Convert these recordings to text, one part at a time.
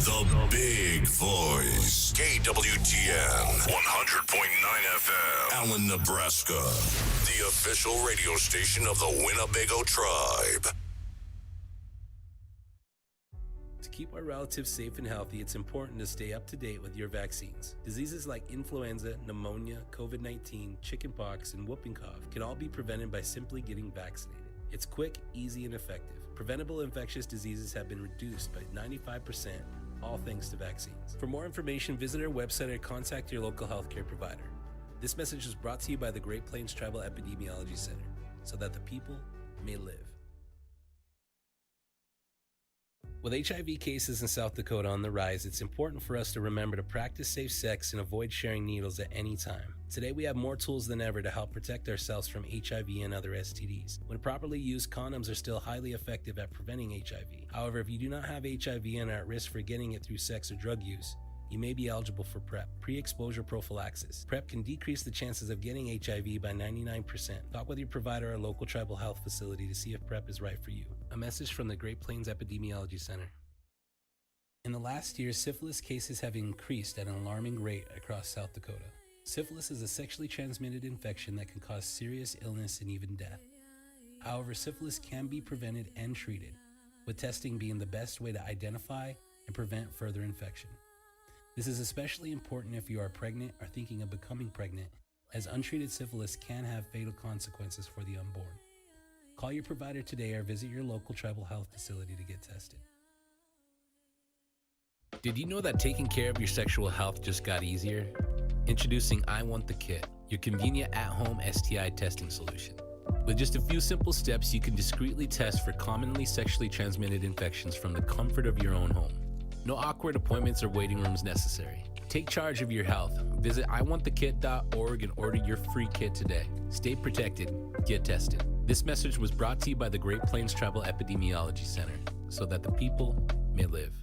The Big Voice. KWTN 100.9 FM. Allen, Nebraska. The official radio station of the Winnebago Tribe. To keep our relatives safe and healthy, it's important to stay up to date with your vaccines. Diseases like influenza, pneumonia, COVID-19, chickenpox, and whooping cough can all be prevented by simply getting vaccinated. It's quick, easy, and effective. Preventable infectious diseases have been reduced by 95%, all thanks to vaccines. For more information, visit our website or contact your local healthcare provider. This message is brought to you by the Great Plains Tribal Epidemiology Center, so that the people may live. With HIV cases in South Dakota on the rise, it's important for us to remember to practice safe sex and avoid sharing needles at any time. Today, we have more tools than ever to help protect ourselves from HIV and other STDs. When properly used, condoms are still highly effective at preventing HIV. However, if you do not have HIV and are at risk for getting it through sex or drug use, you may be eligible for PrEP, pre-exposure prophylaxis. PrEP can decrease the chances of getting HIV by 99%. Talk with your provider or local tribal health facility to see if PrEP is right for you. A message from the Great Plains Epidemiology Center. In the last year, syphilis cases have increased at an alarming rate across South Dakota. Syphilis is a sexually transmitted infection that can cause serious illness and even death. However, syphilis can be prevented and treated, with testing being the best way to identify and prevent further infection. This is especially important if you are pregnant or thinking of becoming pregnant, as untreated syphilis can have fatal consequences for the unborn. Call your provider today or visit your local tribal health facility to get tested. Did you know that taking care of your sexual health just got easier? Introducing I Want the Kit, your convenient at-home STI testing solution. With just a few simple steps, you can discreetly test for commonly sexually transmitted infections from the comfort of your own home. No awkward appointments or waiting rooms necessary. Take charge of your health. Visit iwantthekit.org and order your free kit today. Stay protected. Get tested. This message was brought to you by the Great Plains Tribal Epidemiology Center, so that the people may live.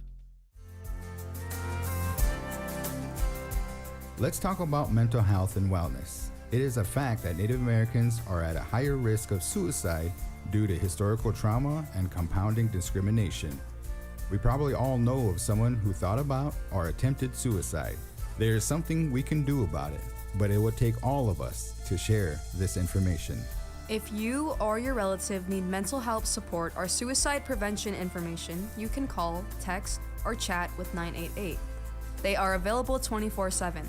Let's talk about mental health and wellness. It is a fact that Native Americans are at a higher risk of suicide due to historical trauma and compounding discrimination. We probably all know of someone who thought about or attempted suicide. There is something we can do about it, but it would take all of us to share this information. If you or your relative need mental health support or suicide prevention information, you can call, text, or chat with 988. They are available 24/7.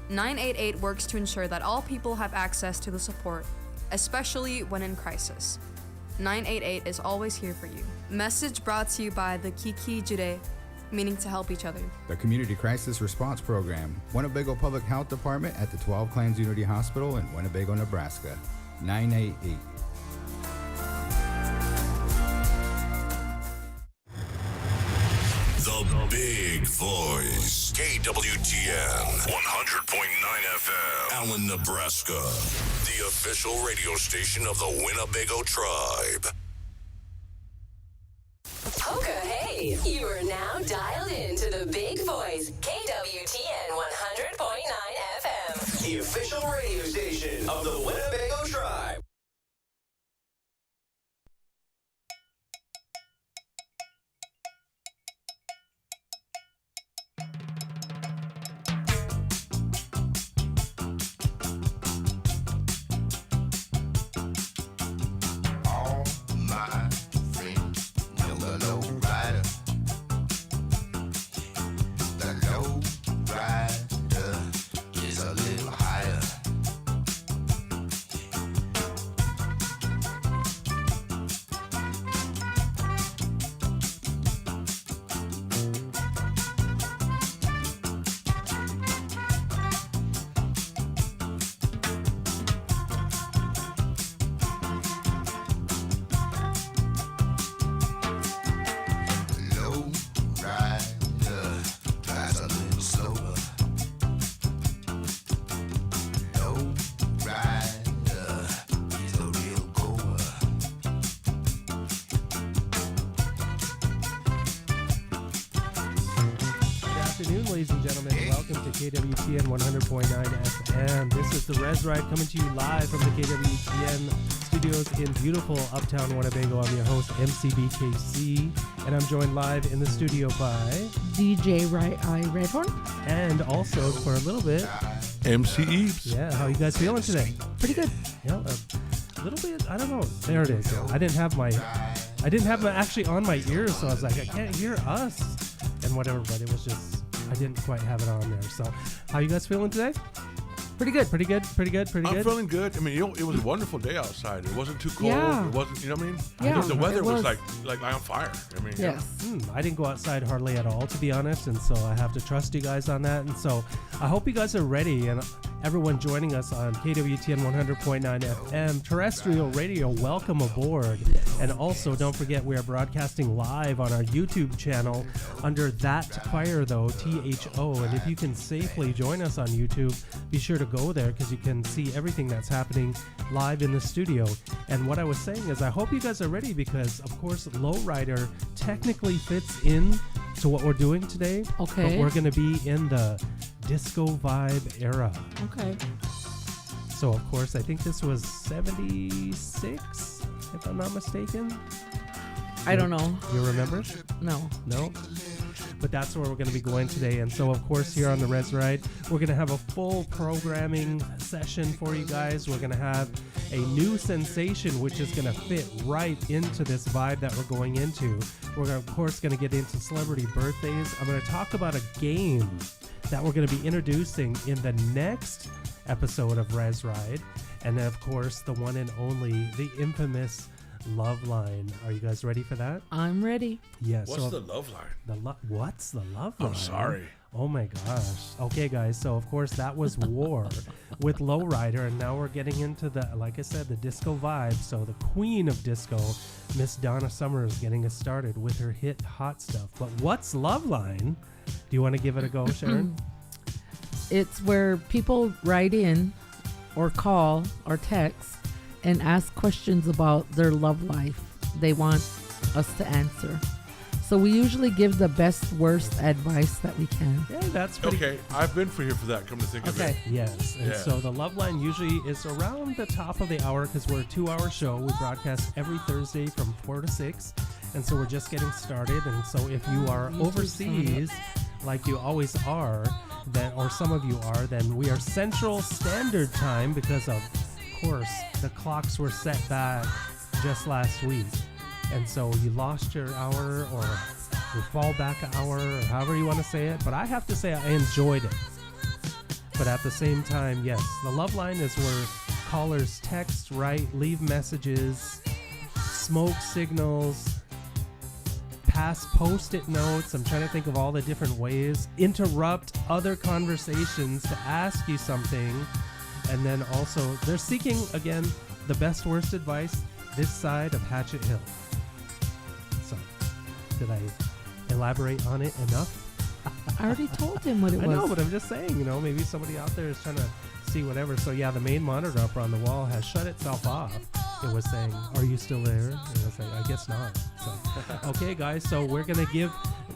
988 works to ensure that all people have access to the support, especially when in crisis. 988 is always here for you. Message brought to you by the Kiki Jure, meaning to help each other. The Community Crisis Response Program, Winnebago Public Health Department at the 12 Clans Unity Hospital in Winnebago, Nebraska. 988. The Big Voice. KWTN 100.9 FM. Allen, Nebraska. The official radio station of the Winnebago Tribe. Okay, hey, you are now dialed in to the Big Voice, KWTN 100.9 FM. The official radio station of the Winnebago Tribe. Ladies and gentlemen, welcome to KWTN 100.9 FM. This is the REZ RIDE coming to you live from the KWTN studio studios in beautiful uptown Winnebago. I'm your host, MC BKC, and I'm joined live in the studio by DJ Redhorn. And also for a little bit, MC Eves. Yeah, how you guys feeling today? Pretty good. Yeah, a little bit. I don't know. There it is. I didn't have my actually on my ears, so I was like, I can't hear us and whatever. But it was just I didn't quite have it on there. So, how you guys feeling today? Pretty good. I'm feeling good. I mean, it was a wonderful day outside. It wasn't too cold. Yeah. It wasn't, you know what I mean? Yeah, The weather it was was. like on fire. I mean, Yes. I didn't go outside hardly at all, to be honest, and so I have to trust you guys on that. And so I hope you guys are ready, and everyone joining us on KWTN 100.9 FM terrestrial radio, welcome aboard. And also, don't forget, we are broadcasting live on our YouTube channel under That Fire, though, THO. And if you can safely join us on YouTube, be sure to go there because you can see everything that's happening live in the studio. And what I was saying is I hope you guys are ready because, of course, Lowrider technically fits in to what we're doing today. Okay. But we're going to be in the disco vibe era. Okay. So, of course, I think this was 76, if I'm not mistaken. I don't know. You remember? No. No? But that's where we're going to be going today. And so, of course, here on the REZ Ride, we're going to have a full programming session for you guys. We're going to have a new sensation, which is going to fit right into this vibe that we're going into. We're, of course, going to get into celebrity birthdays. I'm going to talk about a game that we're going to be introducing in the next episode of REZ Ride. And then, of course, the one and only, the infamous Love Line. Are you guys ready for that? I'm ready. Yes. What's the love line? What's the love line? I'm sorry. Oh my gosh. Okay, guys. So of course that was War with Lowrider, and now we're getting into the, like I said, the disco vibe. So the queen of disco, Miss Donna Summer, is getting us started with her hit Hot Stuff. But what's Love Line? Do you want to give it a go, Sharon? It's where people write in or call or text and ask questions about their love life. They want us to answer. So we usually give the best, worst advice that we can. Yeah, that's pretty Okay, I've been here for that, come to think of it. Yes, and Yeah. so the Love Line usually is around the top of the hour because we're a 2-hour show. We broadcast every Thursday from 4 to 6, and so we're just getting started. And so if you are YouTube overseas, like you always are, then, or some of you are, then we are Central Standard Time because of course, the clocks were set back just last week. And so you lost your hour or you fall back an hour or however you want to say it. But I have to say I enjoyed it. But at the same time, yes, the Love Line is where callers text, write, leave messages, smoke signals, pass post-it notes. I'm trying to think of all the different ways. Interrupt other conversations to ask you something. And then also, they're seeking, again, the best, worst advice this side of Hatchet Hill. So, did I elaborate on it enough? I already told him what it was. I know, but I'm just saying, maybe somebody out there is trying to see whatever. So, yeah, the main monitor up on the wall has shut itself off. It was saying, are you still there? And I was like, I guess not. So, okay, guys, so we're going to give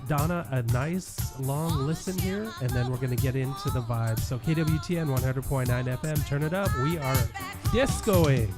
Donna a nice long listen here, and then we're going to get into the vibe. So KWTN 100.9 FM, turn it up. We are discoing.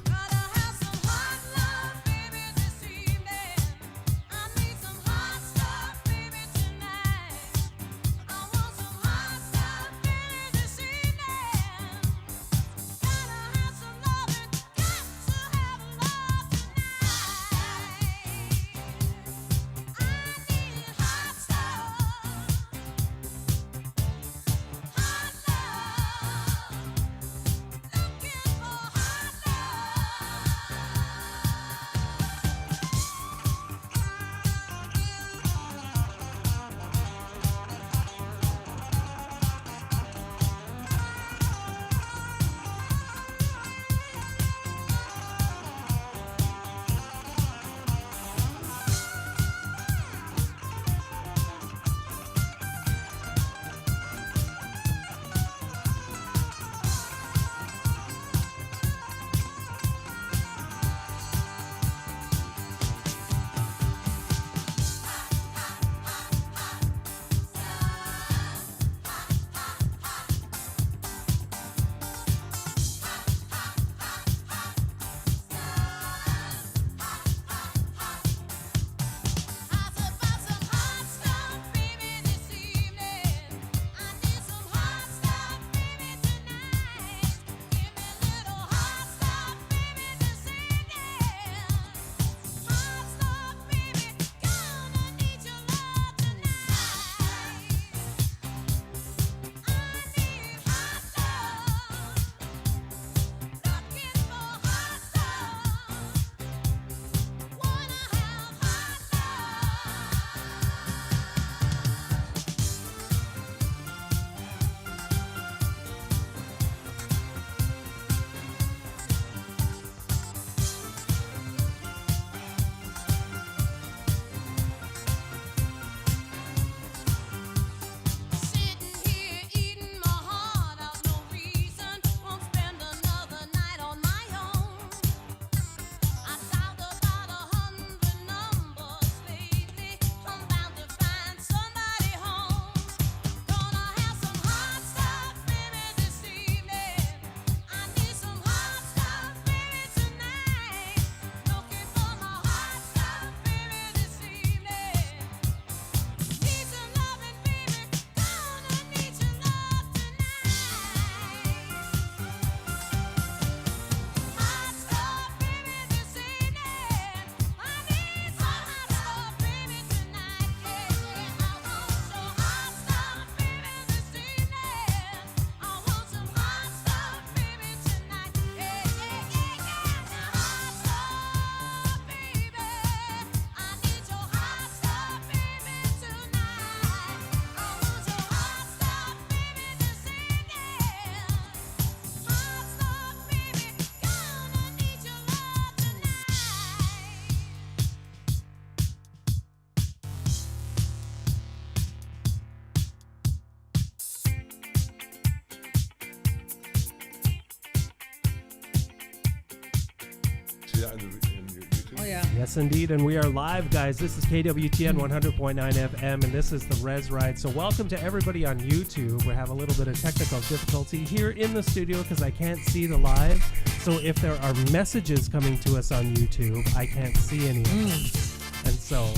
see that in your YouTube? Oh, yeah. Yes, indeed. And we are live, guys. This is KWTN 100.9 FM, and this is the REZ Ride. So welcome to everybody on YouTube. We have a little bit of technical difficulty here in the studio because I can't see the live. So if there are messages coming to us on YouTube, I can't see any of them. And so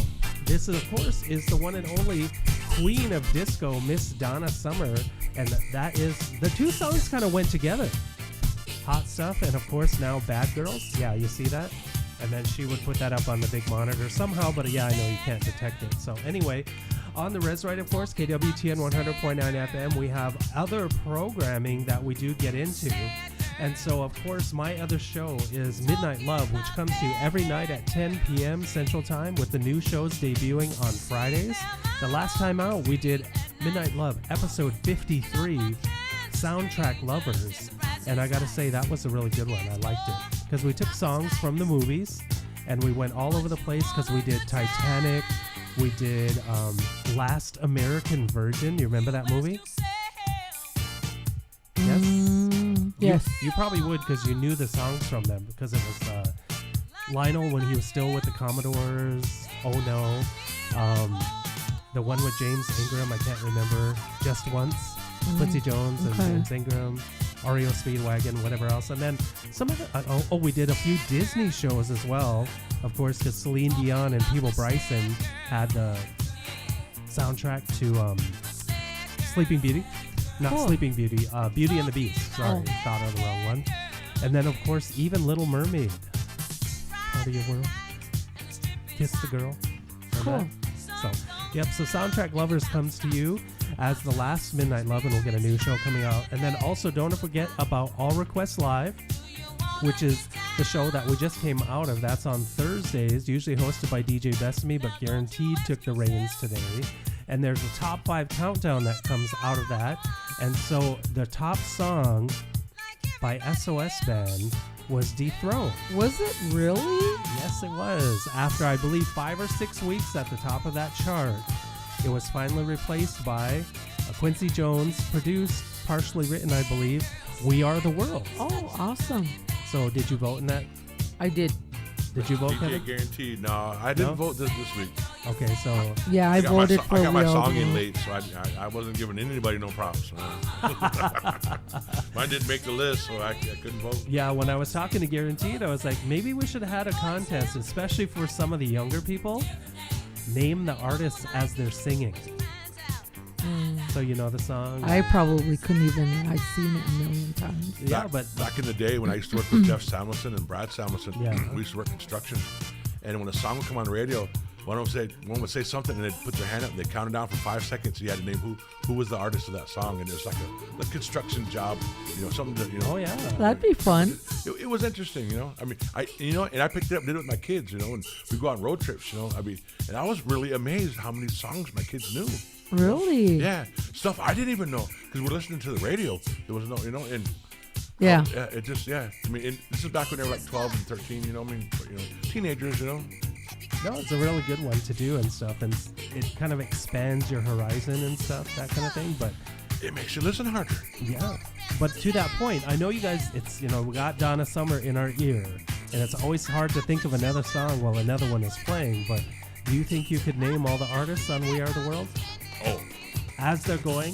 this, of course, is the one and only Queen of Disco, Miss Donna Summer. And that is, the two songs kind of went together. Hot Stuff and, of course, now Bad Girls. Yeah, you see that? And then she would put that up on the big monitor somehow, but yeah, I know you can't detect it. So anyway, on the REZ Ride, of course, KWTN 100.9 FM, we have other programming that we do get into. And so, of course, my other show is Midnight Love, which comes to you every night at 10 p.m. Central Time, with the new shows debuting on Fridays. The last time out, we did Midnight Love, episode 53, Soundtrack Lovers. And I gotta say, that was a really good one. I liked it. Because we took songs from the movies, and we went all over the place, because we did Titanic, we did Last American Virgin. You remember that movie? Yes? Yes. You probably would, because you knew the songs from them, because it was Lionel when he was still with the Commodores. Oh No. The one with James Ingram, I can't remember. Just Once. Quincy Jones and James Ingram. REO Speedwagon, whatever else. And then some of the, we did a few Disney shows as well, of course, because Celine Dion and Peebo Bryson had the soundtrack to Sleeping Beauty. Not Sleeping Beauty, Beauty and the Beast. Sorry, thought of the wrong one. And then, of course, even Little Mermaid. Part of your world. Kiss the Girl. Cool. So, yep, so Soundtrack Lovers comes to you as the last Midnight Love, and we'll get a new show coming out. And then also don't forget about All Requests Live, which is the show that we just came out of. That's on Thursdays, usually hosted by DJ Best-Me, but Guaranteed took the reins today. And there's a top 5 countdown that comes out of that. And so the top song by SOS Band was Dethroned. Was it really? Yes, it was. After, I believe, 5 or 6 weeks at the top of that chart, it was finally replaced by a Quincy Jones produced, partially written, I believe, We Are the World. Oh, awesome. So did you vote in that? I did. Did you vote, DJ Kevin? Guaranteed. No, I didn't vote this week. Okay, so... Yeah, I voted for I got my We Are song the in World. late, so I wasn't giving anybody no props. Mine didn't make the list, so I couldn't vote. Yeah, when I was talking to Guaranteed, I was like, maybe we should have had a contest, especially for some of the younger people. Name the artists as they're singing. So you know the song. I probably couldn't even. I've seen it a million times. Yeah, but back in the day when I used to work with Jeff Samuelson and Brad Samuelson, Yeah. we used to work construction, and when a song would come on the radio, one would say something, and they'd put their hand up, and they'd count it down for 5 seconds. So you had to name who was the artist of that song, and it was like a construction job, something to Oh yeah, That'd be fun. It was interesting, I mean, and I picked it up, did it with my kids, and we go on road trips, I mean, and I was really amazed how many songs my kids knew. Really? Yeah, stuff I didn't even know because we're listening to the radio. There was no, and Yeah. it just, I mean, and this is back when they were like 12 and 13, I mean, teenagers, No, it's a really good one to do and stuff, and it kind of expands your horizon and stuff, that kind of thing. But it makes you listen harder. yeah, but to that point, I know you guys, it's, we got Donna Summer in our ear, and it's always hard to think of another song while another one is playing. But do you think you could name all the artists on We Are the World? Oh, As they're going?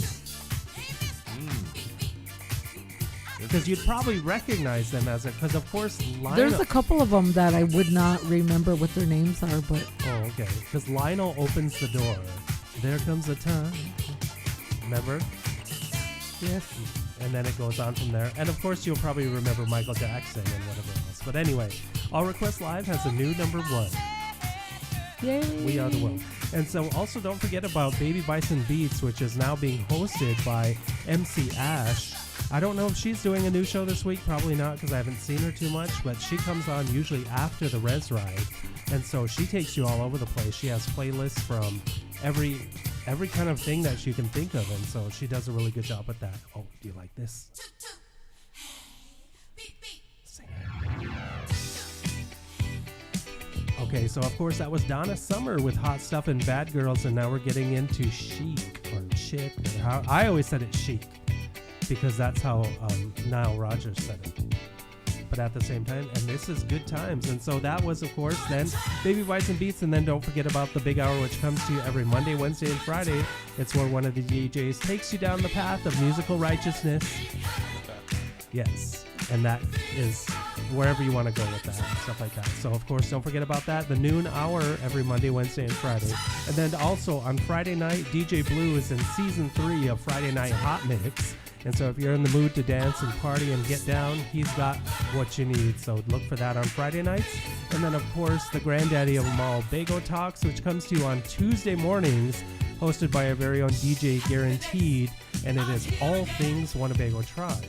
Because you'd probably recognize them as because of course Lionel. There's a couple of them that I would not remember what their names are, but Oh, okay. Because Lionel opens the door. There comes a time. Remember? yes. And then it goes on from there. And of course, you'll probably remember Michael Jackson and whatever else. But anyway, All Request Live has a new number 1. Yay. We Are the World. And so also don't forget about Baby Bison Beats, which is now being hosted by MC Ash. I don't know if she's doing a new show this week. Probably not, because I haven't seen her too much. But she comes on usually after the REZ Ride. And so she takes you all over the place. She has playlists from every kind of thing that you can think of. And so she does a really good job with that. Oh, do you like this? Sing it. Okay, so of course that was Donna Summer with Hot Stuff and Bad Girls, and now we're getting into Chic or Chick, or how I always said it Chic because that's how Nile Rodgers said it. happen at the same time, and this is good times. And so that was, of course, then Baby Bites and Beats, and then don't forget about the big hour, which comes to you every Monday, Wednesday, and Friday. It's where one of the DJs takes you down the path of musical righteousness. Yes, and that is wherever you want to go with that, stuff like that. So, of course, don't forget about that. The noon hour every Monday, Wednesday, and Friday. And then also on Friday night, DJ Blue is in season 3 of Friday Night Hot Mix. And so if you're in the mood to dance and party and get down, he's got what you need. So look for that on Friday nights. And then, of course, the granddaddy of them all, Bago Talks, which comes to you on Tuesday mornings, hosted by our very own DJ Guaranteed. And it is all things Winnebago Tribe.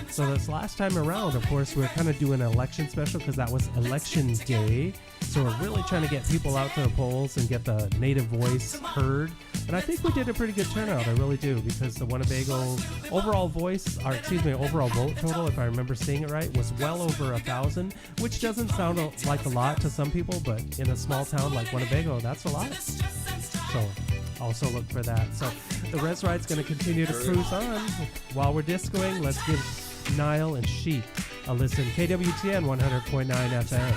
So this last time around, of course, we're kind of doing an election special because that was election day. So we're really trying to get people out to the polls and get the native voice heard. And I think we did a pretty good turnout. I really do, because the Winnebago overall overall vote total, if I remember saying it right, was well over 1,000, which doesn't sound like a lot to some people, but in a small town like Winnebago, that's a lot. So also look for that. So the REZ Ride's going to continue to cruise on. While we're discoing, let's give Nile and Sheik a listen. KWTN 100.9 FM.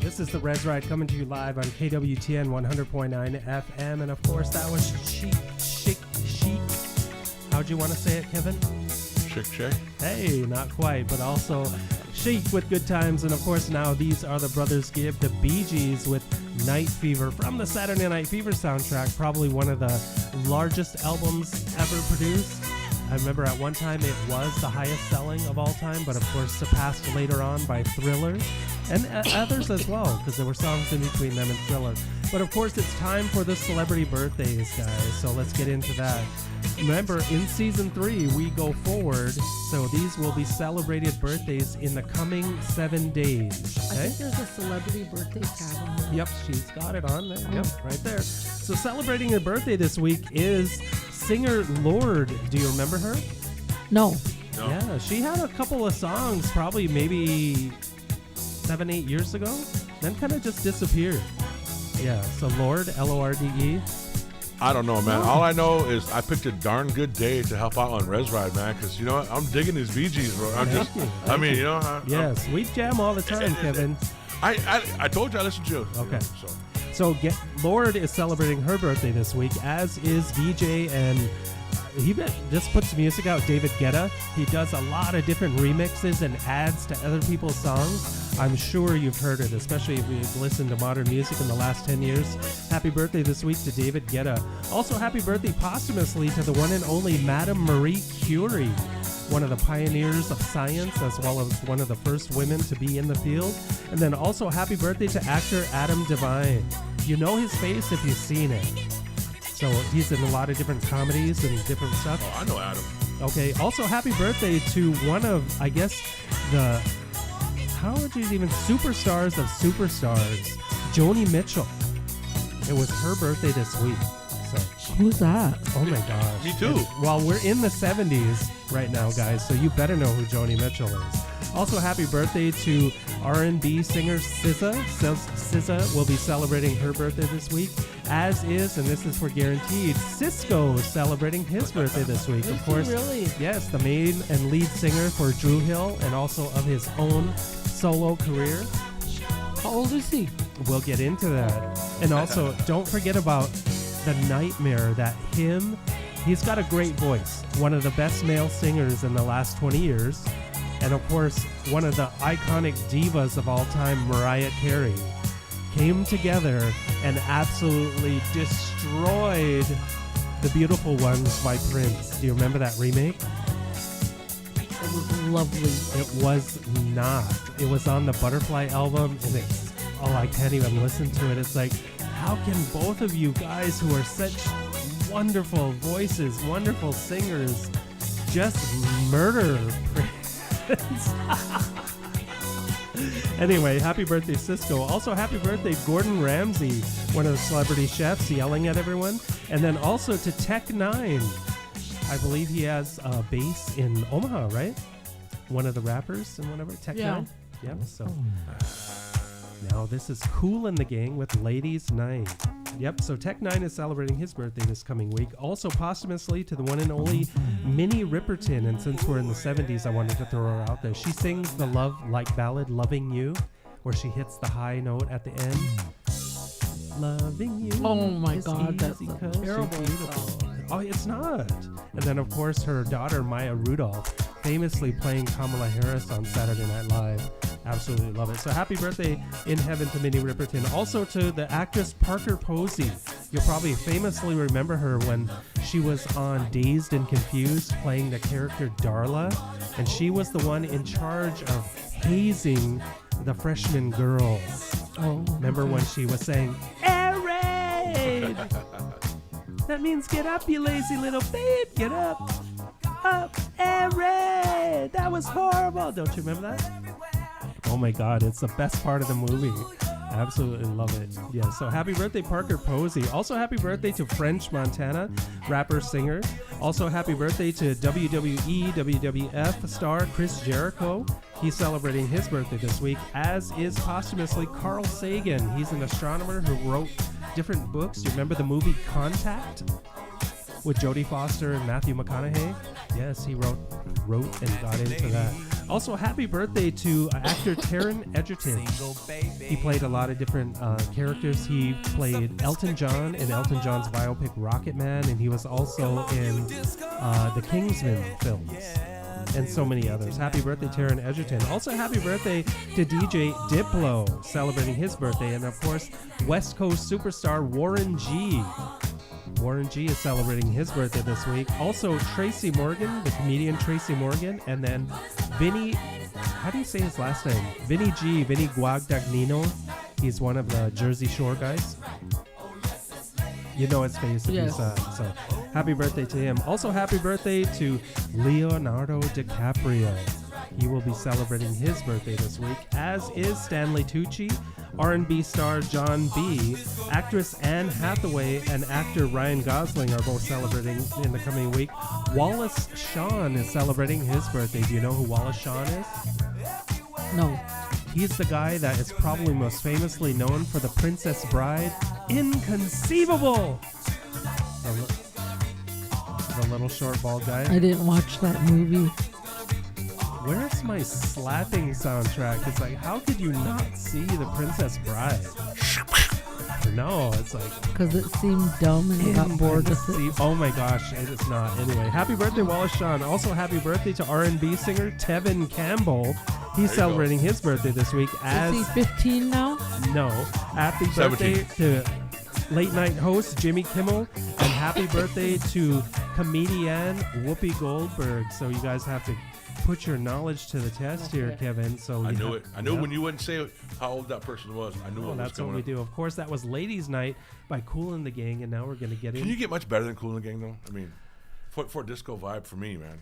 This is the REZ Ride coming to you live on KWTN 100.9 FM. And of course, that was Chic. How'd you want to say it, Kevin? Chic. Hey, not quite, but also Chic with Good Times. And of course, now these are the Brothers Gibb, the Bee Gees with Night Fever from the Saturday Night Fever soundtrack, probably one of the largest albums ever produced. I remember at one time it was the highest selling of all time, but of course surpassed later on by Thriller and others as well, because there were songs in between them and Thriller. But of course it's time for the celebrity birthdays, guys, so let's get into that. Remember, in season 3 we go forward, so these will be celebrated birthdays in the coming 7 days. Okay? I think there's a celebrity birthday tab on there. Yep, she's got it on there. Yep, right there. So celebrating her birthday this week is singer Lorde. Do you remember her? No. Yeah, she had a couple of songs probably maybe 7-8 years ago, then kind of just disappeared. Yeah, so Lorde, Lorde. I don't know, man. All I know is I picked a darn good day to help out on REZ Ride, man, because, you know what? I'm digging these Bee Gees, bro. Yes, we jam all the time, Kevin. I told you I listened to you. Okay. You know, So Lorde is celebrating her birthday this week, as is DJ, and he just puts music out, David Guetta. He does a lot of different remixes and adds to other people's songs. I'm sure you've heard it, especially if you've listened to modern music in the last 10 years. Happy birthday this week to David Guetta. Also, happy birthday posthumously to the one and only Madame Marie Curie. one of the pioneers of science, as well as one of the first women to be in the field. And then also happy birthday to actor Adam Devine. You know his face if you've seen it. So he's in a lot of different comedies and different stuff. Oh, I know Adam. Okay, also happy birthday to one of, I guess, the, how would you even, superstars of superstars, Joni Mitchell. It was her birthday this week. So Who's that? oh my gosh. Me too. And, well, we're in the 70s right now, guys, so you better know who Joni Mitchell is. Also, happy birthday to R&B singer SZA. SZA will be celebrating her birthday this week, as is, and this is for guaranteed, Cisco celebrating his birthday this week. Of course, really? yes, the main and lead singer for Drew Hill and also of his own solo career. How old is he? We'll get into that. And also, don't forget about the nightmare that he's got a great voice. One of the best male singers in the last 20 years. And of course, one of the iconic divas of all time, Mariah Carey, came together and absolutely destroyed The Beautiful Ones by Prince. Do you remember that remake? It was lovely. It was not. It was on the Butterfly album, and it's, oh, I can't even listen to it. It's like, how can both of you guys who are such wonderful voices, wonderful singers, just murder Prince? Anyway, happy birthday, Cisco. Also, happy birthday, Gordon Ramsay, one of the celebrity chefs, yelling at everyone. And then also to Tech 9. I believe he has a base in Omaha, right? One of the rappers and whatever. Tech 9. Yep. So now this is Cool in the Gang with Ladies Night. Yep, so Tech 9 is celebrating his birthday this coming week. Also posthumously to the one and only Minnie Riperton. And since we're in the 70s, I wanted to throw her out there. She sings the love like ballad Loving You, where she hits the high note at the end. Loving you. Oh my is God, that's easy a 'cause you're terrible beautiful. song. Oh, it's not. And then, of course, her daughter, Maya Rudolph, famously playing Kamala Harris on Saturday Night Live. Absolutely love it. So happy birthday in heaven to Minnie Riperton. Also to the actress Parker Posey. You'll probably famously remember her when she was on Dazed and Confused playing the character Darla. And she was the one in charge of hazing the freshman girls. Oh, Remember when she was saying, "Air raid!" That means get up, you lazy little babe. Get up. Up. Air raid! That was horrible. Don't you remember that? Oh my God, it's the best part of the movie. Absolutely love it. Yeah, so happy birthday, Parker Posey. Also happy birthday to French Montana, rapper, singer. Also happy birthday to WWE, WWF star Chris Jericho. He's celebrating his birthday this week, as is posthumously Carl Sagan. He's an astronomer who wrote different books. You remember the movie Contact with Jodie Foster and Matthew McConaughey? Yes, he wrote and got into that. Also, happy birthday to actor Taron Egerton. He played a lot of different characters. He played Elton John in Elton John's biopic Rocket Man, and he was also in the Kingsman films, and so many others. Happy birthday, Taron Egerton. Also, happy birthday to DJ Diplo, celebrating his birthday, and of course, West Coast superstar Warren G. Warren G is celebrating his birthday this week. Also, Tracy Morgan, the comedian Tracy Morgan, and then Vinny, how do you say his last name? Vinny Guadagnino. He's one of the Jersey Shore guys. You know his face if you saw it. So, happy birthday to him. Also, happy birthday to Leonardo DiCaprio. He will be celebrating his birthday this week, as is Stanley Tucci. R&B star John B., actress Anne Hathaway, and actor Ryan Gosling are both celebrating in the coming week. Wallace Shawn is celebrating his birthday. Do you know who Wallace Shawn is? no. He's the guy that is probably most famously known for The Princess Bride. Inconceivable! The little short bald guy. I didn't watch that movie. Where's my slapping soundtrack? It's like, how could you not see The Princess Bride? No, it's like... Because it seemed dumb and I got bored with it. Oh my gosh, it is not. Anyway, happy birthday, Wallace Shawn. Also, happy birthday to R&B singer Tevin Campbell. He's celebrating his birthday this week. As Is he 15 now? No. Happy birthday to late night host Jimmy Kimmel, and happy birthday to comedian Whoopi Goldberg. So you guys have to put your knowledge to the test here, Kevin. So I knew it. I knew when you wouldn't say how old that person was. I knew what was that's going what we on. do. Of course, that was Ladies' Night by Kool and the Gang, and now we're going to get in. Can you get much better than Kool and the Gang, though? I mean, for a disco vibe for me, man.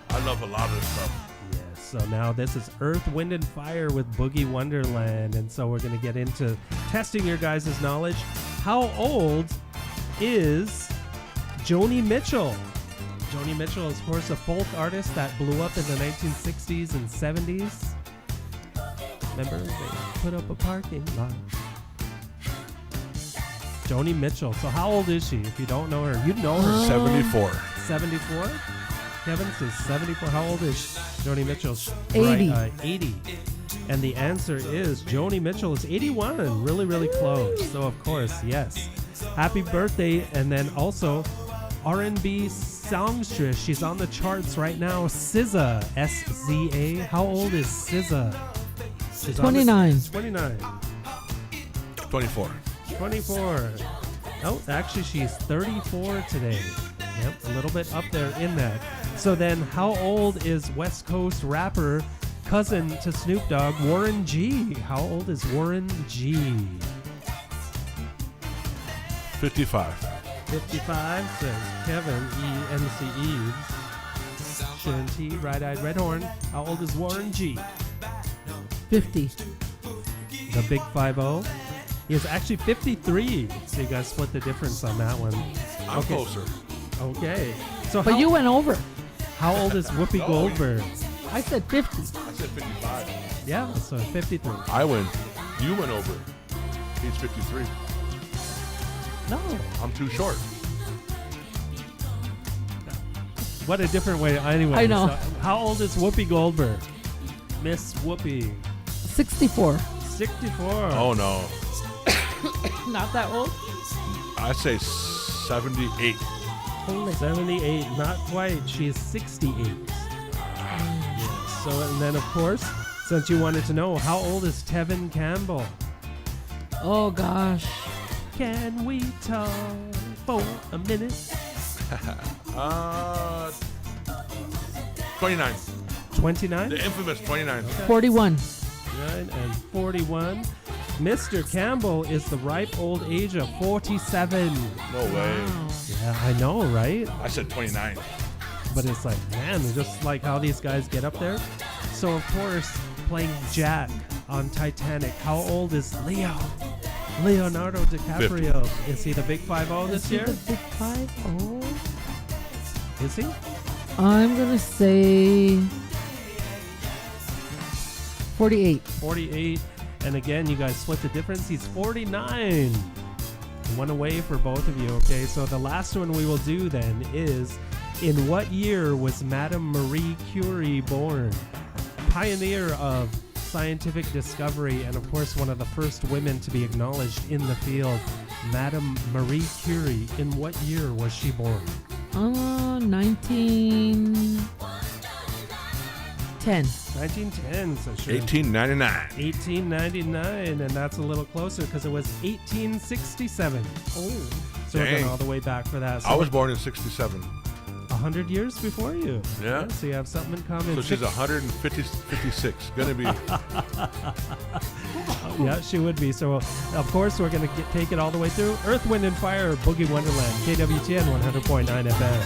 I love a lot of this stuff. Yes, so now this is Earth, Wind, and Fire with Boogie Wonderland, and so we're going to get into testing your guys' knowledge. How old is Joni Mitchell? Joni Mitchell is, of course, a folk artist that blew up in the 1960s and 70s. Remember, they put up a parking lot. Joni Mitchell. So how old is she? If you don't know her, you know her. 74. 74? Kevin says 74. How old is Joni Mitchell? 80. Right, 80. And the answer is Joni Mitchell is 81. Really, really close. So, of course, yes. Happy birthday. And then also R&B songstress. She's on the charts right now. SZA. S-Z-A. How old is SZA? She's 29. 29. 24. 24. Oh, actually, she's 34 today. Yep, a little bit up there in that. So then, how old is West Coast rapper, cousin to Snoop Dogg, Warren G? How old is Warren G? 55. 55, says Kevin E. MC Eves. Sharon T. Bright-Eyed Red Horn. How old is Warren G? 50. The Big 5-0. He is actually 53. So you guys split the difference on that one. I'm closer. Okay. So But you went over. how old is Whoopi Goldberg? I said 50. I said 55. Yeah, so 53. I win. You went over. He's 53. No. I'm too short. What a different way. Anyway, I know. so how old is Whoopi Goldberg? Miss Whoopi. 64. 64. Oh, no. Not that old? I say 78. Holy. 78. Not quite. She's 68. Yes. So, and then, of course, since you wanted to know, how old is Tevin Campbell? Oh, gosh. Can we talk for a minute? 29. 29? The infamous 29. 41. 9 and 41. Mr. Campbell is the ripe old age of 47. No way. Yeah, I know, right? I said 29. But it's like, man, just like how these guys get up there. So, of course, playing Jack on Titanic. How old is Leo? Leonardo DiCaprio. 50. Is he the big 5-0 this year? The big 5? Oh. Is he? I'm going to say 48. 48. And again, you guys split the difference. He's 49. One away for both of you, okay? So the last one we will do then is, in what year was Madame Marie Curie born? Pioneer of scientific discovery and, of course, one of the first women to be acknowledged in the field. Madame Marie Curie, in what year was she born? 1910. 1910, so sure. 1899. 1899, and that's a little closer because it was 1867. Oh. So we're going Dang. all the way back for that. So I was born in 67. 100 years before you. Yeah. So you have something in common. So she's 156. Gonna be. Yeah, she would be. So, of course, we're going to take it all the way through. Earth, Wind, and Fire, Boogie Wonderland, KWTN 100.9 FM.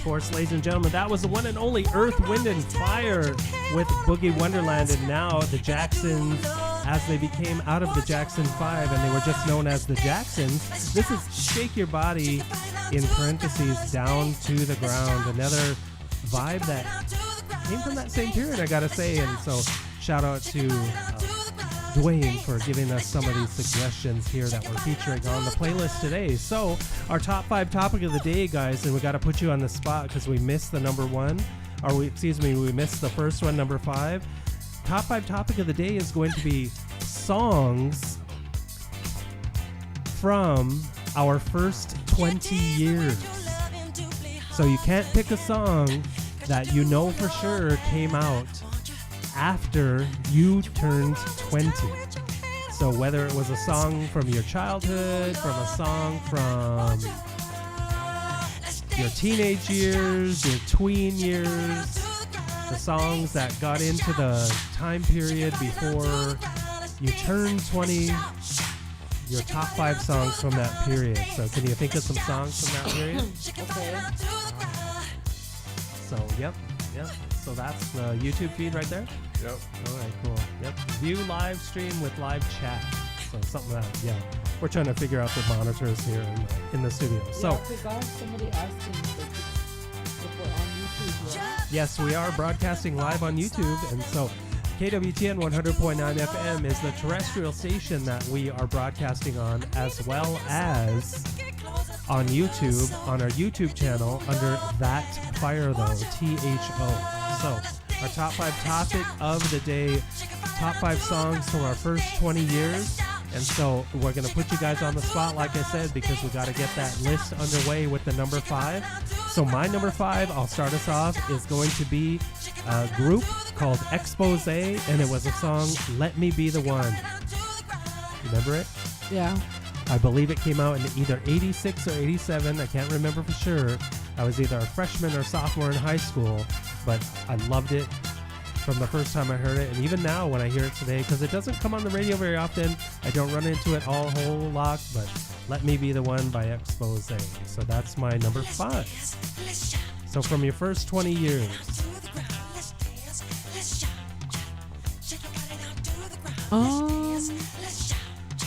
course, ladies and gentlemen, that was the one and only Earth, Wind, and Fire with Boogie Wonderland. And now the Jacksons, as they became out of the Jackson 5 and they were just known as the Jacksons, this is Shake Your Body, in parentheses, Down to the Ground. Another vibe that came from that same period, I gotta say. And so shout out to Dwayne for giving us some of these suggestions here that we're featuring on the playlist today. So our top 5 topic of the day, guys, and we got to put you on the spot because we missed the number 1, or we missed the first one, number 5. Top 5 topic of the day is going to be songs from our first 20 years. So you can't pick a song that you know for sure came out after you turned 20. So whether it was a song from your childhood, from a song from your teenage years, your tween years, the songs that got into the time period before you turned 20, your top 5 songs from that period. So can you think of some songs from that period? Okay. So, yep. So that's the YouTube feed right there? Yep. All right, cool. Yep. View live stream with live chat. So something like that, yeah. We're trying to figure out the monitors here in the studio. So, somebody asking if we're on YouTube. Right? yes, we are broadcasting live on YouTube. And so KWTN 100.9 FM is the terrestrial station that we are broadcasting on, as well as on YouTube, on our YouTube channel under That Fire Though, THO. So, our top 5 topic of the day, top 5 songs from our first 20 years. And so, we're going to put you guys on the spot, like I said, because we got to get that list underway with the number 5. So, my number 5, I'll start us off, is going to be a group called Expose, and it was a song, Let Me Be the One. Remember it? Yeah. I believe it came out in either 86 or 87. I can't remember for sure. I was either a freshman or sophomore in high school, but I loved it from the first time I heard it. And even now when I hear it today, because it doesn't come on the radio very often, I don't run into it all whole lot, but Let Me Be the One by Expose. So that's my number 5. So from your first 20 years.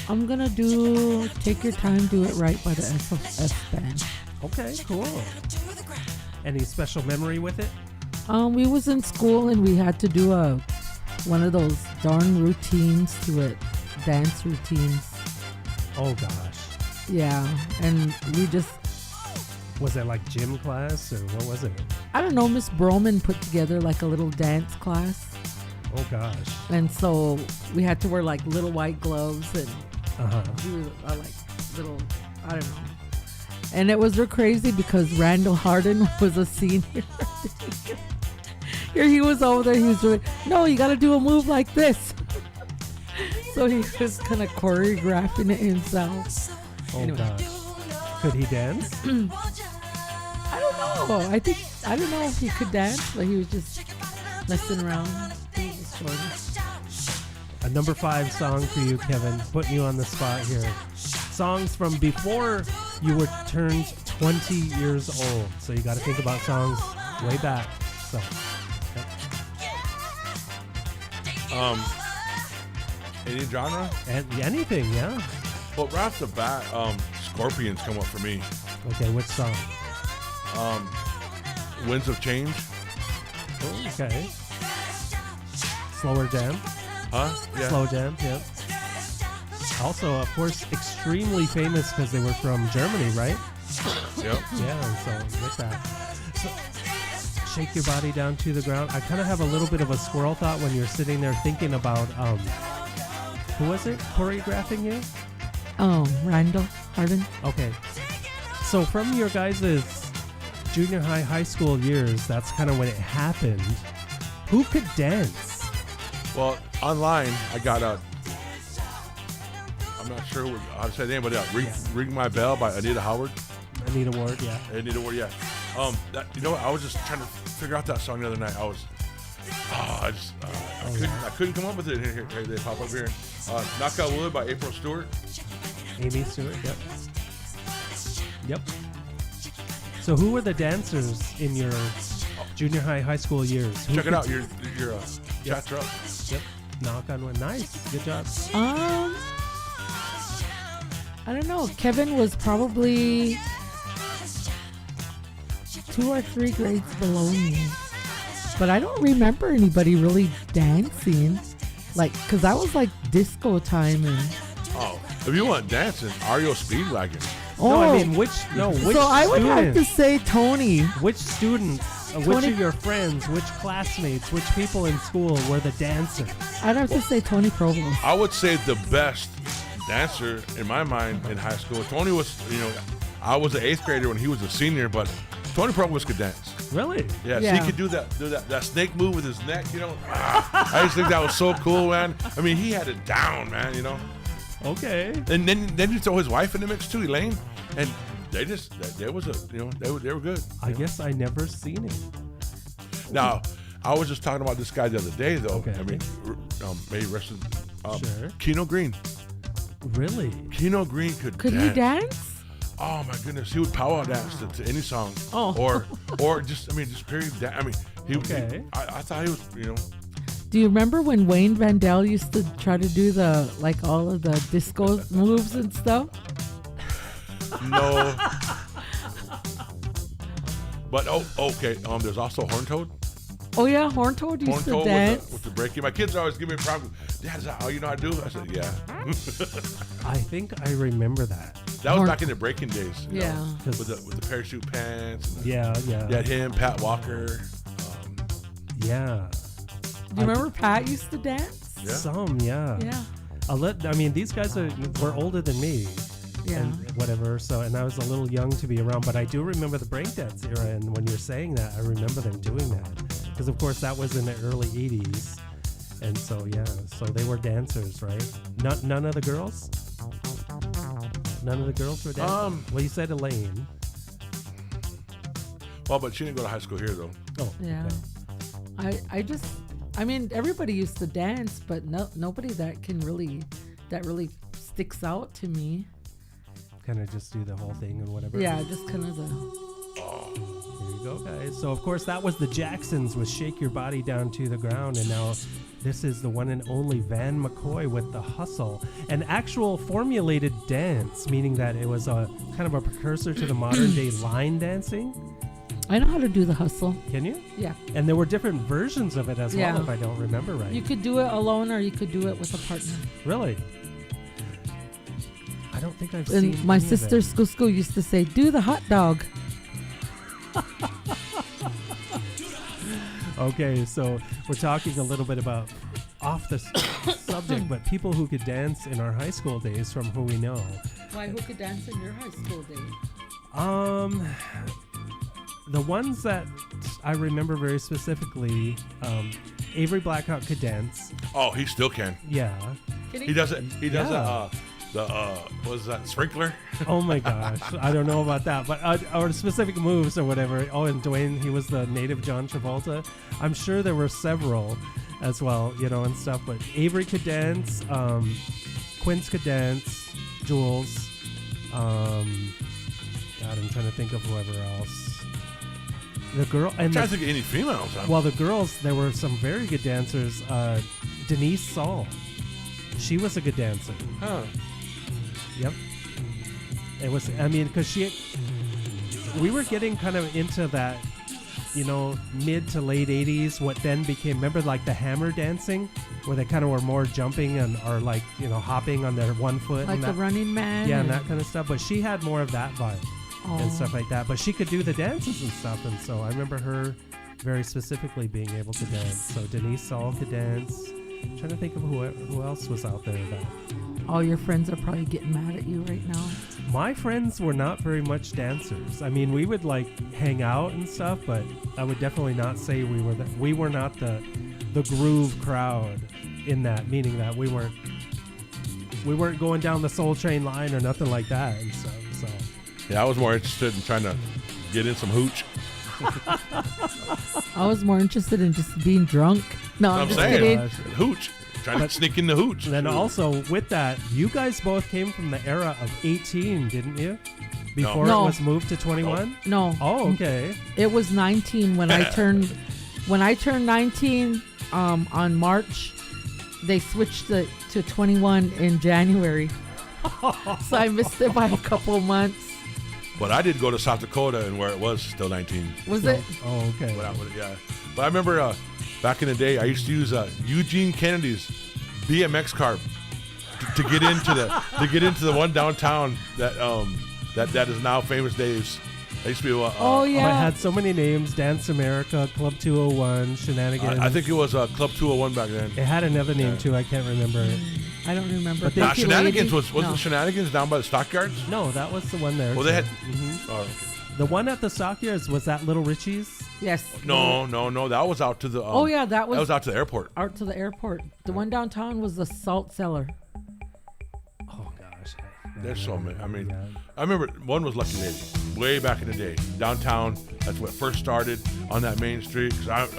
I'm gonna do Take Your Time, Do It Right by the SOS Band. Okay, cool. Any special memory with it? We was in school and we had to do one of those darn routines to it, dance routines. Oh gosh. Yeah, and we just... Was it like gym class or what was it? I don't know, Miss Broman put together like a little dance class. Oh gosh. And so we had to wear like little white gloves and do like little, I don't know. And it was real crazy because Randall Harden was a senior. Here he was over there, he was doing, no, you got to do a move like this. So he was kind of choreographing it himself. Oh gosh. Could he dance? I don't know. I don't know if he could dance, but he was just messing around. A number 5 song for you, Kevin. Putting you on the spot here. Songs from before you were turned 20 years old. So you got to think about songs way back. So, any genre? and anything, yeah. Well, right off the bat, Scorpions come up for me. Okay, which song? Winds of Change. Okay. Slower Jam. Huh? Yeah. Slow Jam, yep. Also, of course, extremely famous because they were from Germany, right? Yep. Yeah, so with that. So, Shake Your Body Down to the Ground. I kind of have a little bit of a squirrel thought when you're sitting there thinking about, who was it choreographing you? Oh, Randall Harden. Okay. So from your guys' junior high, high school years, that's kind of when it happened. Who could dance? Well, online, I got I'm not sure how to say the name, but Ring My Bell by Anita Howard. Anita Ward, yeah. Anita Ward, yeah. You know what? I was just trying to figure out that song the other night. I couldn't come up with it. Here, they pop up here. Knock Out Wood by April Stewart. Amy Stewart, yep. Yep. So who were the dancers in your junior high school years? Check it out. Your chats are up. Yep. Knock on wood. Nice. Good job. I don't know. Kevin was probably 2 or 3 grades below me. But I don't remember anybody really dancing. Like, because I was like disco time and... Oh, if you want dancing, REO Speedwagon. No, I mean, which so student? I would have to say Tony. Which students, which of your friends, which classmates, which people in school were the dancers? I'd have to say Tony Provost. I would say the best dancer in my mind in high school. Tony was, I was an 8th grader when he was a senior, but Tony Provost could dance. Really? Yeah, so he could do that snake move with his neck, I just think that was so cool, man. I mean, he had it down, man, Okay. And then you throw his wife in the mix too, Elaine, and they were good. I guess I never seen it. Now, I was just talking about this guy the other day, though. Okay. I mean, maybe rest in Sure. Keno Green. Really? Keno Green could Could dance. he dance? Oh my goodness, he would power dance to any song. Oh. Or just period. I thought he was, Do you remember when Wayne Vandell used to try to do all of the disco moves and stuff? No. But okay. There's also Horn Toad. Oh yeah, Horn Toad used to dance. With the breaking. My kids always give me a problem. Dad, is that all you know how to do? I said, yeah. I think I remember that. That was back in the breaking days. Yeah. With the parachute pants. And Yeah. You had him, Pat Walker. Yeah. Do you remember Pat used to dance? Yeah. Some, yeah. Yeah. These guys were older than me. Yeah. And whatever. So, and I was a little young to be around, but I do remember the breakdance era. And when you're saying that, I remember them doing that. Because, of course, that was in the early 80s. And so, yeah. So they were dancers, right? None of the girls? None of the girls were dancing? Well, you said Elaine. Well, but she didn't go to high school here, though. Oh, Yeah. okay. Everybody used to dance, but nobody that really sticks out to me. Kind of just do the whole thing and whatever. Yeah, just kind of the... Here you go, guys. So, of course, that was the Jacksons with Shake Your Body Down to the Ground. And now this is the one and only Van McCoy with The Hustle. An actual formulated dance, meaning that it was a kind of a precursor to the modern day line dancing. I know how to do The Hustle. Can you? Yeah. And there were different versions of it as Yeah. well, if I don't remember right. You could do it alone or you could do it with a partner. Really? I don't think I've seen And my any of sister it. Skusko used to say, do the hot dog. Okay, so we're talking a little bit about off the subject, but people who could dance in our high school days from who we know. Why, who could dance in your high school days? The ones that I remember very specifically, Avery Blackhawk could dance. Oh, he still can. Yeah. He does it. He does Yeah. it. What was that, sprinkler? Oh my gosh, I don't know about that, but or specific moves or whatever. Oh, and Dwayne, he was the native John Travolta. I'm sure there were several as well, and stuff. But Avery could dance. Quince could dance. Jules. God, I'm trying to think of whoever else. The girl and I'm trying to think of any females. well, the girls, there were some very good dancers. Denise Saul, she was a good dancer. Huh. Yep. It was, because we were getting kind of into that, mid to late 80s, what then became, remember like the hammer dancing, where they kind of were more jumping and are like, hopping on their one foot. Like and the that, Running Man? yeah, and that kind of stuff. But she had more of that vibe and stuff like that. But she could do the dances and stuff. And so I remember her very specifically being able to dance. So Denise Saul could dance. I'm trying to think of who else was out there that... All your friends are probably getting mad at you right now. My friends were not very much dancers. I mean, we would like hang out and stuff, but I would definitely not say we were not the groove crowd in that, meaning that we weren't going down the Soul Train line or nothing like that and stuff. So Yeah, I was more interested in trying to get in some hooch. I was more interested in just being drunk. No, I'm just saying. kidding. Hooch. Trying to sneak in the hooch. And then also with that, you guys both came from the era of 18, didn't you? Before No. it was moved to 21? No. Oh, okay. It was 19 when I turned. When I turned 19 on March, they switched it to 21 in January. So I missed it by a couple of months. But I did go to South Dakota and where it was still 19. Was it? Oh, okay. Yeah. But I remember back in the day, I used to use Eugene Kennedy's BMX cart to get into the one downtown that is now Famous Dave's. I used to be Oh Oh, it yeah. had so many names: Dance America, Club 201, Shenanigans. I think it was Club 201 back then. it had another name too. I can't remember it. I don't remember. But they- Thank you, Shenanigans lady. wasn't No. Shenanigans down by the stockyards? No, that was the one there. Well, they too. had. Mhm. Oh, The one at the stockyards, was that Little Richie's? Yes. no, that was out to the. Oh yeah, that was out to the airport. out to the airport. The one downtown was the salt cellar. Oh gosh. There's so many. I mean, Yeah. I remember one was Lucky Lady, way back in the day, downtown. That's what first started on that main street. That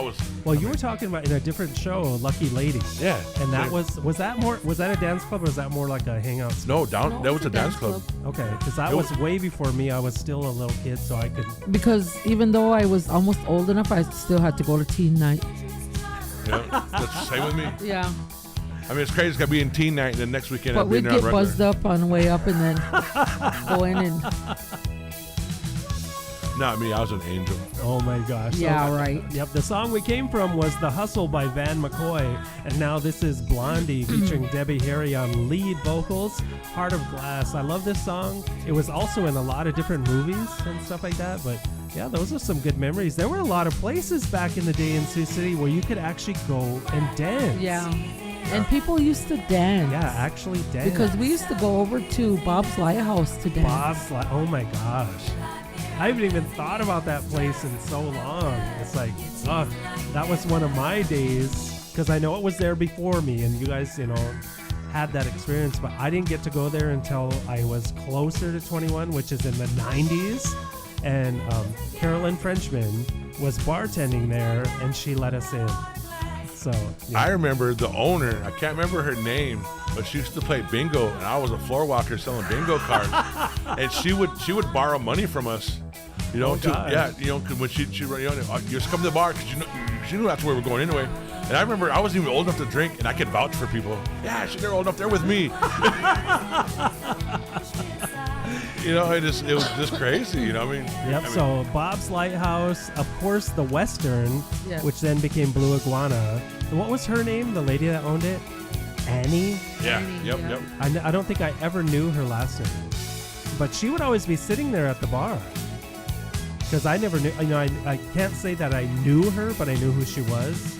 was. Well, you were talking about in a different show, Lucky Lady. Yeah. And that Yeah. was that a dance club or was that more like a hangout spot? No, No, that it was a dance club. Okay, because that It was was- way before me. I was still a little kid, so I could. Because even though I was almost old enough, I still had to go to teen night. Yeah, that's the same with me. Yeah. I mean, it's crazy. It's gonna be in teen night, and then next weekend But I'll be we'd there on get regular. buzzed up on the way up and then go in and Not me. I was an angel. Oh my gosh. yeah, So- right. Yep, the song we came from was The Hustle by Van McCoy, and now this is Blondie featuring Debbie Harry on lead vocals, Heart of Glass. I love this song. It was also in a lot of different movies and stuff like that, but yeah, those are some good memories. There were a lot of places back in the day in Sioux City where you could actually go and dance. Yeah. And people used to dance. Yeah, actually dance. Because we used to go over to Bob's Lighthouse to dance. Bob's like, oh my gosh. I haven't even thought about that place in so long. It's like, ugh, that was one of my days because I know it was there before me and you guys, had that experience, but I didn't get to go there until I was closer to 21, which is in the 90s. And Carolyn Frenchman was bartending there and she let us in. So yeah. I remember the owner. I can't remember her name, but she used to play bingo, and I was a floor walker selling bingo cards. And she would borrow money from us, Oh, gosh. 'cause when she just come to the bar because she knew that's where we were going anyway. And I remember I wasn't even old enough to drink, and I could vouch for people. Yeah, they're old enough. They're with me. It was just crazy. I mean. Yep. So Bob's Lighthouse, of course, the Western, Yeah. which then became Blue Iguana. And what was her name? The lady that owned it, Annie. Yeah. Annie, Yep. yeah. Yep. I don't think I ever knew her last name, but she would always be sitting there at the bar. Because I never knew. I can't say that I knew her, but I knew who she was.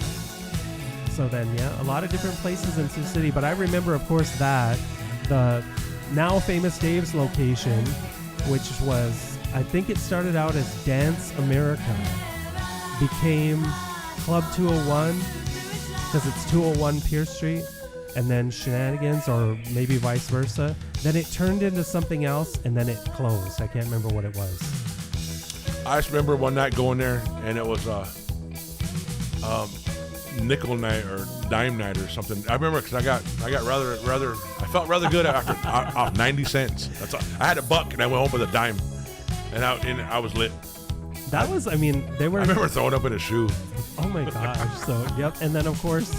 So then, yeah, a lot of different places in Sioux City. But I remember, of course, that the now famous Dave's location, which was, I think it started out as Dance America, became Club 201 because it's 201 Pierce Street, and then Shenanigans, or maybe vice versa. Then it turned into something else, and then it closed. I can't remember what it was. I just remember one night going there, and it was nickel night or dime night or something. I remember because I got I felt rather good after off 90 cents. That's all. I had $1 and I went home with a dime, and I was lit. That was, they were. I remember throwing up in a shoe. Oh my gosh. So, yep. And then, of course,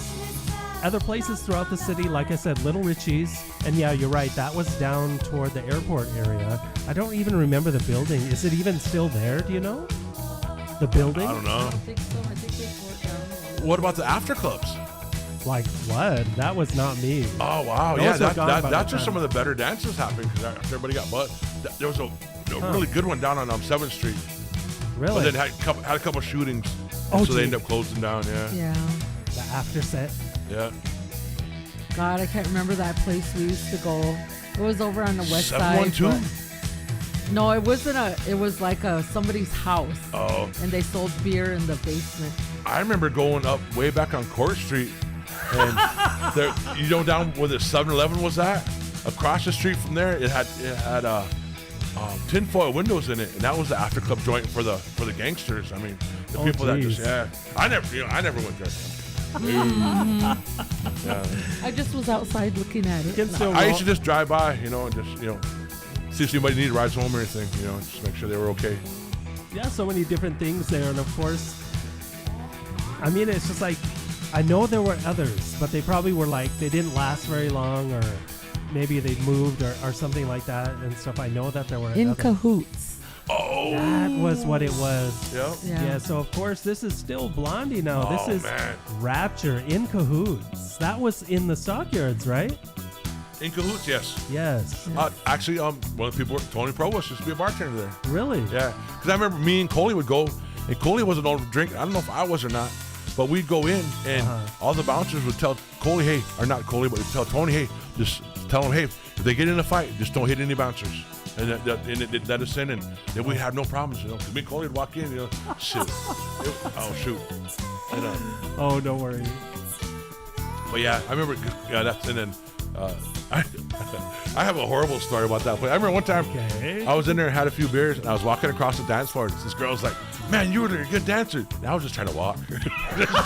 other places throughout the city, like I said, Little Richie's. And yeah, you're right. That was down toward the airport area. I don't even remember the building. Is it even still there? Do you know? The building? I don't know. I think so. I think they tore it down. What about the after clubs? Like what? That was not me. Oh wow, Those yeah, were gone by that that's where time. some of the better dances happened because after everybody got butt. There was a really good one down on 7th Street, Really? but then had a couple shootings, Oh, so they gee. ended up closing down. Yeah, Yeah. The after set. yeah. God, I can't remember that place we used to go. It was over on the west side. 712? but- No, it wasn't it was like somebody's house. Oh, And they sold beer in the basement. I remember going up way back on Court Street, and there, down where the 7-Eleven was at, across the street from there, it had tinfoil windows in it, and that was the after club joint for the gangsters. I mean, the Oh, people that just geez. I never went there. Yeah. I just was outside looking at You it. can still I roll, used to just drive by, and just see if anybody needed rides home or anything. You know, just make sure they were okay. Yeah, so many different things there, and of course, I mean, it's just like, I know there were others, but they probably were like, they didn't last very long, or maybe they moved or something like that and stuff. I know that there were In others. Cahoots. Oh, That was what it was. yeah. Yeah, so of course, this is still Blondie now. Oh, This is man. Rapture in Cahoots. That was in the Stockyards, right? In Cahoots, yes. Yes. Actually, one of the people, Tony Provost, used to be a bartender there. Really? Yeah, because I remember me and Coley would go, and Coley wasn't all drink. I don't know if I was or not, but we'd go in, and all the bouncers would tell Coley, hey, or not Coley, but they'd tell Tony, hey, just tell them, hey, if they get in a fight, just don't hit any bouncers. And they'd let us in, and then we'd have no problems, you know. 'Cause me and Coley would walk in, you know, shit. Oh, shoot. And, Oh, don't worry. but yeah, I remember, yeah, that's, and then, I have a horrible story about that place. I remember one time I was in there and had a few beers, and I was walking across the dance floor. And this girl was like, man, you were a good dancer. And I was just trying to walk. Just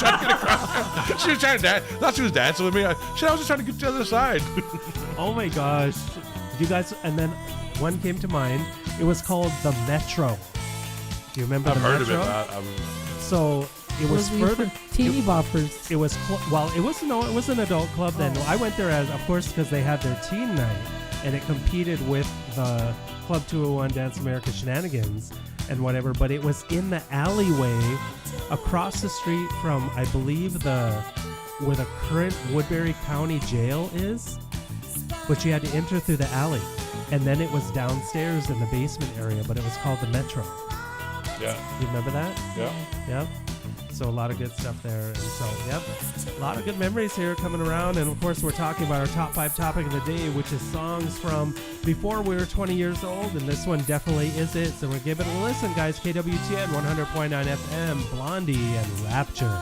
trying to get across. She was trying to dance. I thought she was dancing with me. I was just trying to get to the other side. Oh my gosh. You guys, and then one came to mind. It was called the Metro. Do you remember I've the heard Metro? of it. So it was further. Teeny boppers. It was it was an adult club then. I went there as, of course, because they had their teen night, and it competed with the Club 201 Dance America Shenanigans and whatever. But it was in the alleyway across the street from, I believe, where the current Woodbury County Jail is. But you had to enter through the alley, and then it was downstairs in the basement area. But it was called the Metro. Yeah. You remember that? Yeah. Yep. So a lot of good stuff there. And so, yep, a lot of good memories here coming around. And of course, we're talking about our top 5 topic of the day, which is songs from before we were 20 years old. And this one definitely is it. So we'll give it a listen, guys. KWTN 100.9 FM, Blondie and Rapture.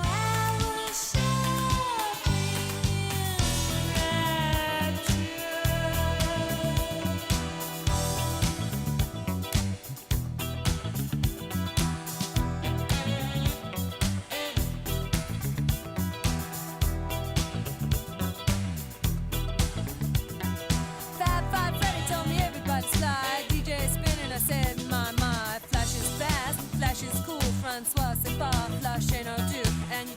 Flash is cool, Francois, c'est pas flash ain't no do, and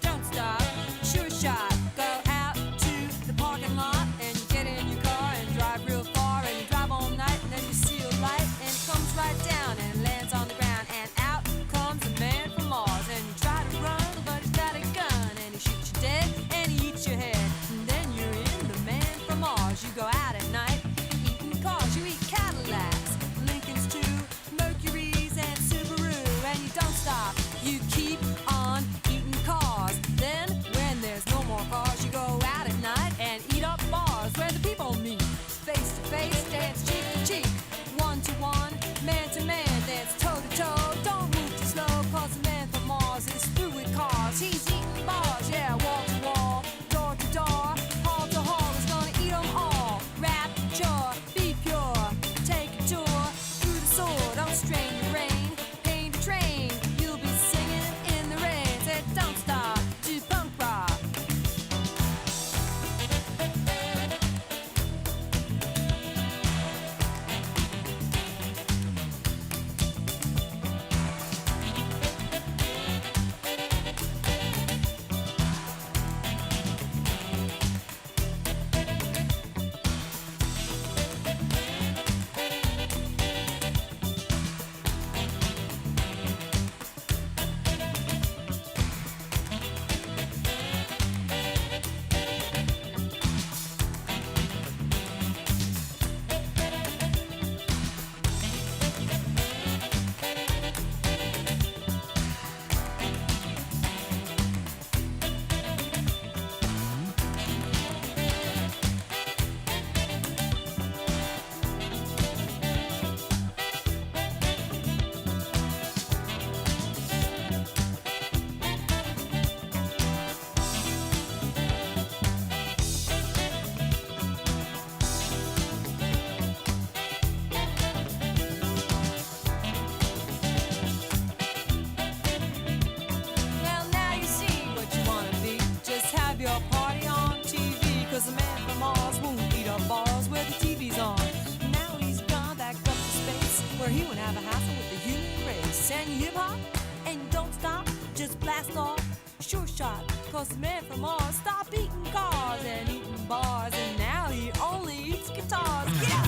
shot. Cause the man from Mars stopped eating cars and eating bars, and now he only eats guitars. Get up!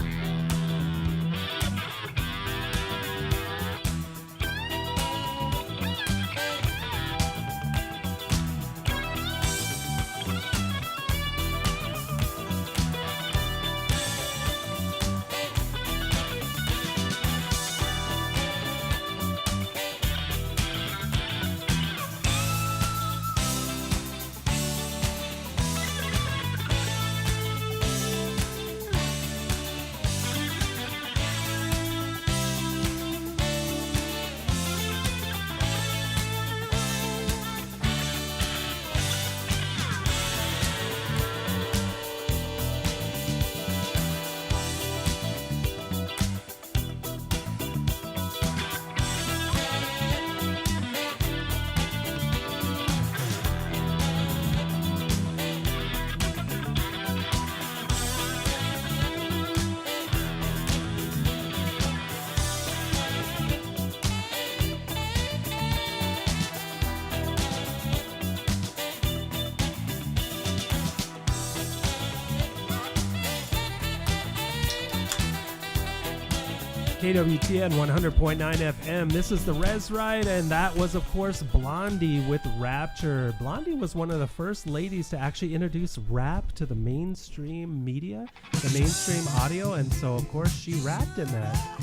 KWTN 100.9 FM. This is the REZ Ride, and that was, of course, Blondie with Rapture. Blondie was one of the first ladies to actually introduce rap to the mainstream media, the mainstream audio, and so, of course, she rapped in that.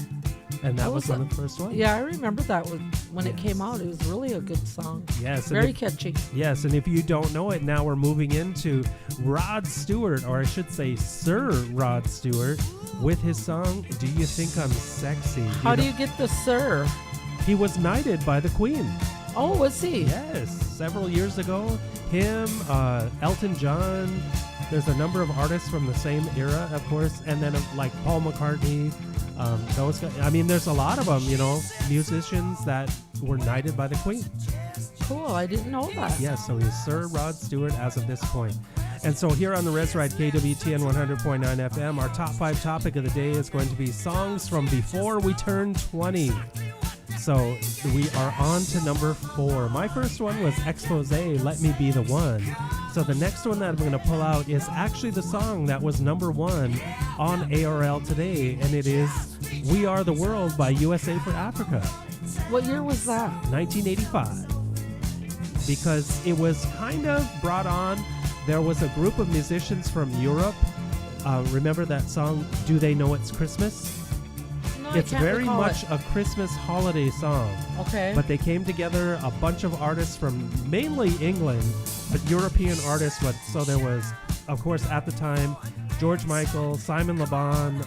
And that was one of the first ones. Yeah, I remember that when it came out. It was really a good song. Yes. Very catchy. Yes, and if you don't know it, now we're moving into Rod Stewart, or I should say Sir Rod Stewart, with his song, Do You Think I'm Sexy? How do you get the Sir? He was knighted by the Queen. Oh, was he? Yes, several years ago. Him, Elton John, there's a number of artists from the same era, of course, and then like Paul McCartney, those guys. I mean, there's a lot of them, musicians that were knighted by the Queen. Cool, I didn't know that. Yes, so he's Sir Rod Stewart as of this point. And so here on the REZ Ride, KWTN 100.9 FM, our top 5 topic of the day is going to be songs from before we turned 20. So we are on to number 4. My first one was Expose, Let Me Be the One. So the next one that I'm going to pull out is actually the song that was number 1 on ARL today, and it is We Are the World by USA for Africa. What year was that? 1985. Because it was kind of brought on. There was a group of musicians from Europe. Remember that song, Do They Know It's Christmas? No, It's very much it. a Christmas holiday song. Okay. But they came together, a bunch of artists from mainly England, but European artists. But so there was, of course, at the time, George Michael, Simon Le Bon,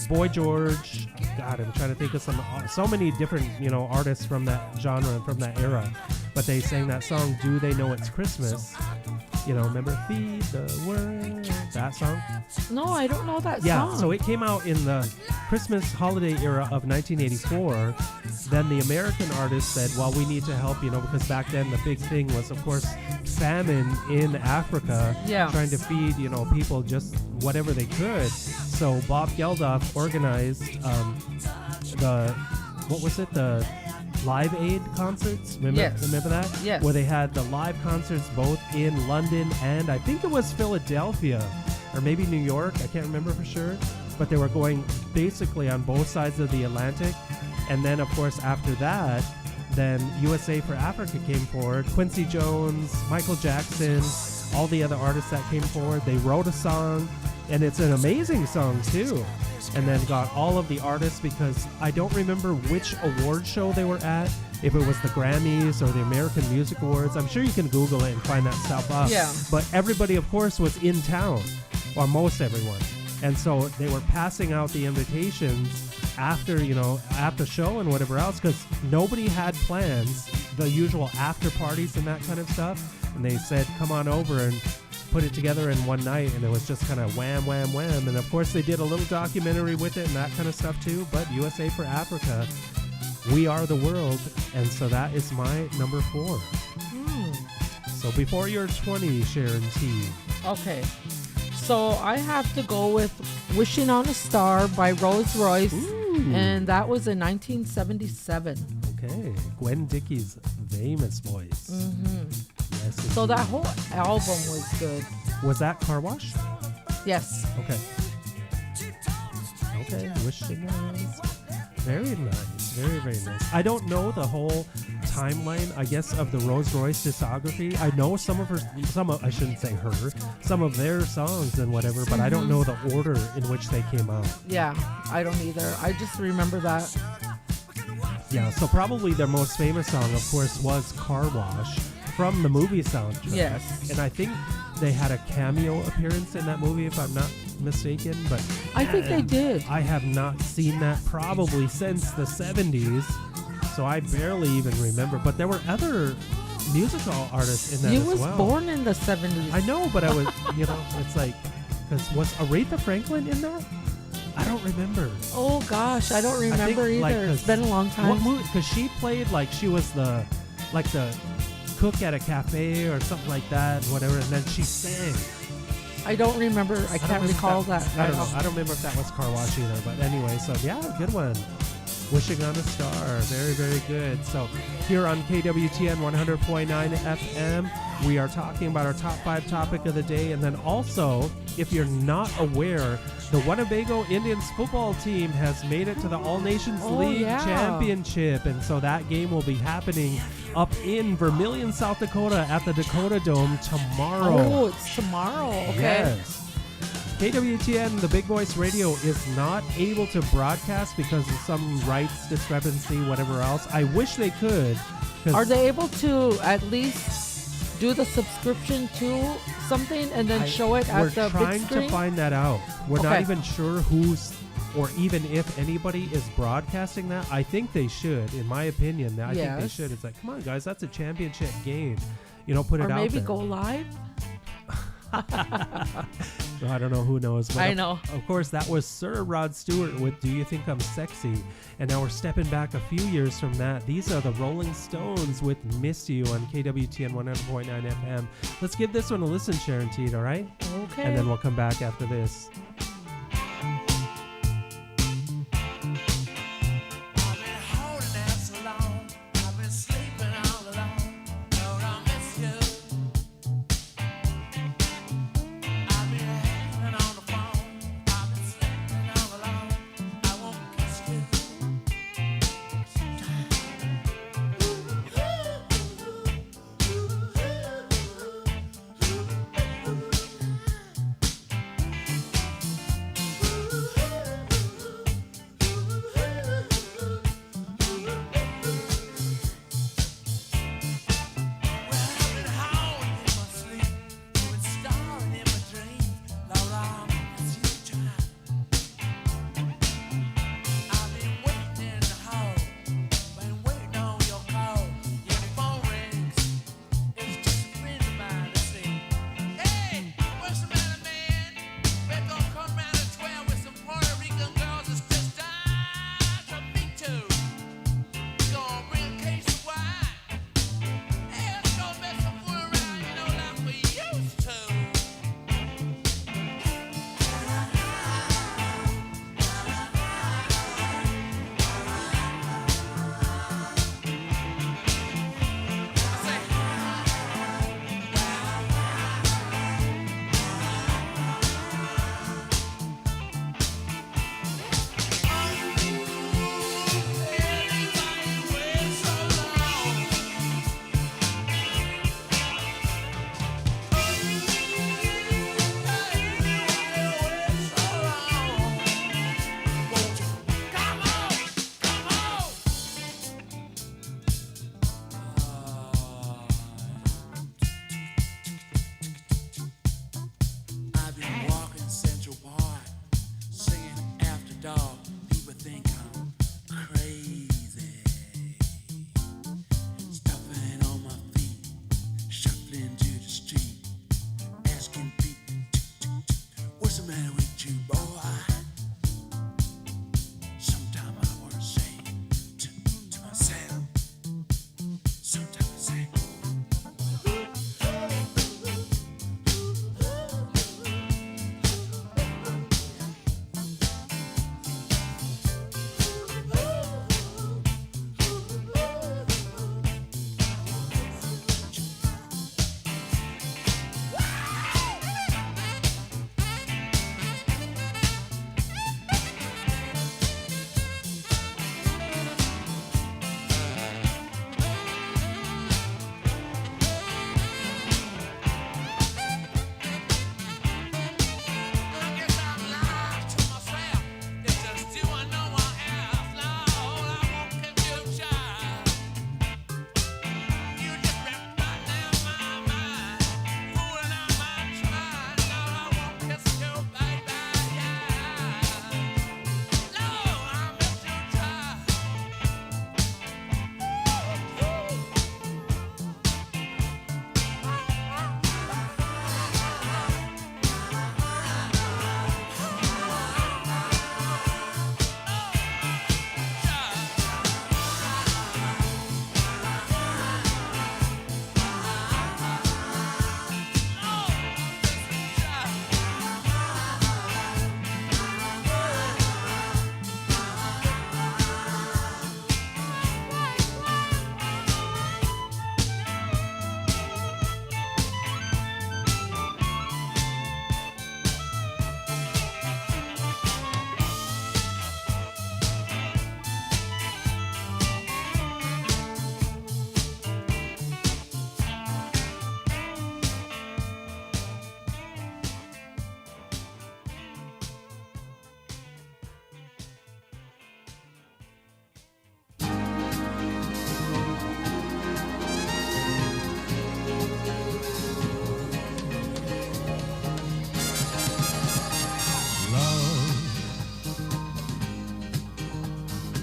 Boy George. God, I'm trying to think of so many different, artists from that genre and from that era. But they sang that song, Do They Know It's Christmas? Remember Feed the World, that song? No, I don't know that Yeah, song. so it came out in the Christmas holiday era of 1984. Then the American artist said, well, we need to help, because back then the big thing was, of course, famine in Africa, trying to feed, people just whatever they could. So Bob Geldof organized the Live Aid concerts. Remember that? Yes. Where they had the live concerts both in London and I think it was Philadelphia or maybe New York. I can't remember for sure. But they were going basically on both sides of the Atlantic. And then, of course, after that, then USA for Africa came forward. Quincy Jones, Michael Jackson, all the other artists that came forward. They wrote a song, and it's an amazing song, too. And then got all of the artists, because I don't remember which award show they were at, if it was the Grammys or the American Music Awards. I'm sure you can Google it and find that stuff up. Yeah. But everybody, of course, was in town, or most everyone. And so they were passing out the invitations after, at the show and whatever else, because nobody had plans, the usual after parties and that kind of stuff. And they said, come on over and put it together in one night, and it was just kind of wham, wham, wham. And of course they did a little documentary with it and that kind of stuff too. But USA for Africa, We Are the World, and so that is my number 4. So before you're 20, Sharon T. Okay, so I have to go with Wishing on a Star by Rolls Royce, and that was in 1977. Okay. Gwen Dickey's famous voice. Yes, So indeed. that whole album was good. Was that Car Wash? Yes. Okay. Okay. Wishing us. Very nice. Very, very nice. I don't know the whole timeline, I guess, of the Rolls Royce discography. I know some of I shouldn't say her, some of their songs and whatever, but I don't know the order in which they came out. Yeah, I don't either. I just remember that. Yeah, so probably their most famous song, of course, was Car Wash from the movie soundtrack. Yes. And I think they had a cameo appearance in that movie, if I'm not mistaken. But I think they did. I have not seen that probably since the 70s, so I barely even remember. But there were other musical artists in that You as was well. born in the 70s. I know, but I was, it's like, because was Aretha Franklin in that? I don't remember. Oh gosh, I don't remember either. like, It's been a long time. What movie? Because she played like she was the cook at a cafe or something like that, whatever, and then she sang. I don't remember. I can't recall that. I don't know. I don't remember if that was Car Wash either. But anyway, so yeah, good one. Wishing on a Star. Very, very good. So here on KWTN 100.9 FM, we are talking about our top 5 topic of the day. And then also, if you're not aware, the Winnebago Indians football team has made it to the All Nations League Championship. And so that game will be happening up in Vermilion, South Dakota at the Dakota Dome tomorrow. Oh, it's tomorrow. Okay. Yes. KWTN, the Big Voice Radio, is not able to broadcast because of some rights discrepancy, whatever else. I wish they could. Are they able to at least do the subscription to something and then show it at the big screen? We're trying to find that out. We're not even sure who's, or even if anybody is broadcasting that. I think they should, in my opinion. I think they should. It's like, come on, guys, that's a championship game. Put it out there. Or maybe go live? I don't know, who knows. But I know. Of course, that was Sir Rod Stewart with Do You Think I'm Sexy? And now we're stepping back a few years from that. These are the Rolling Stones with Miss You on KWTN 100.9 FM. Let's give this one a listen, Sharon Teed, all right? Okay. And then we'll come back after this.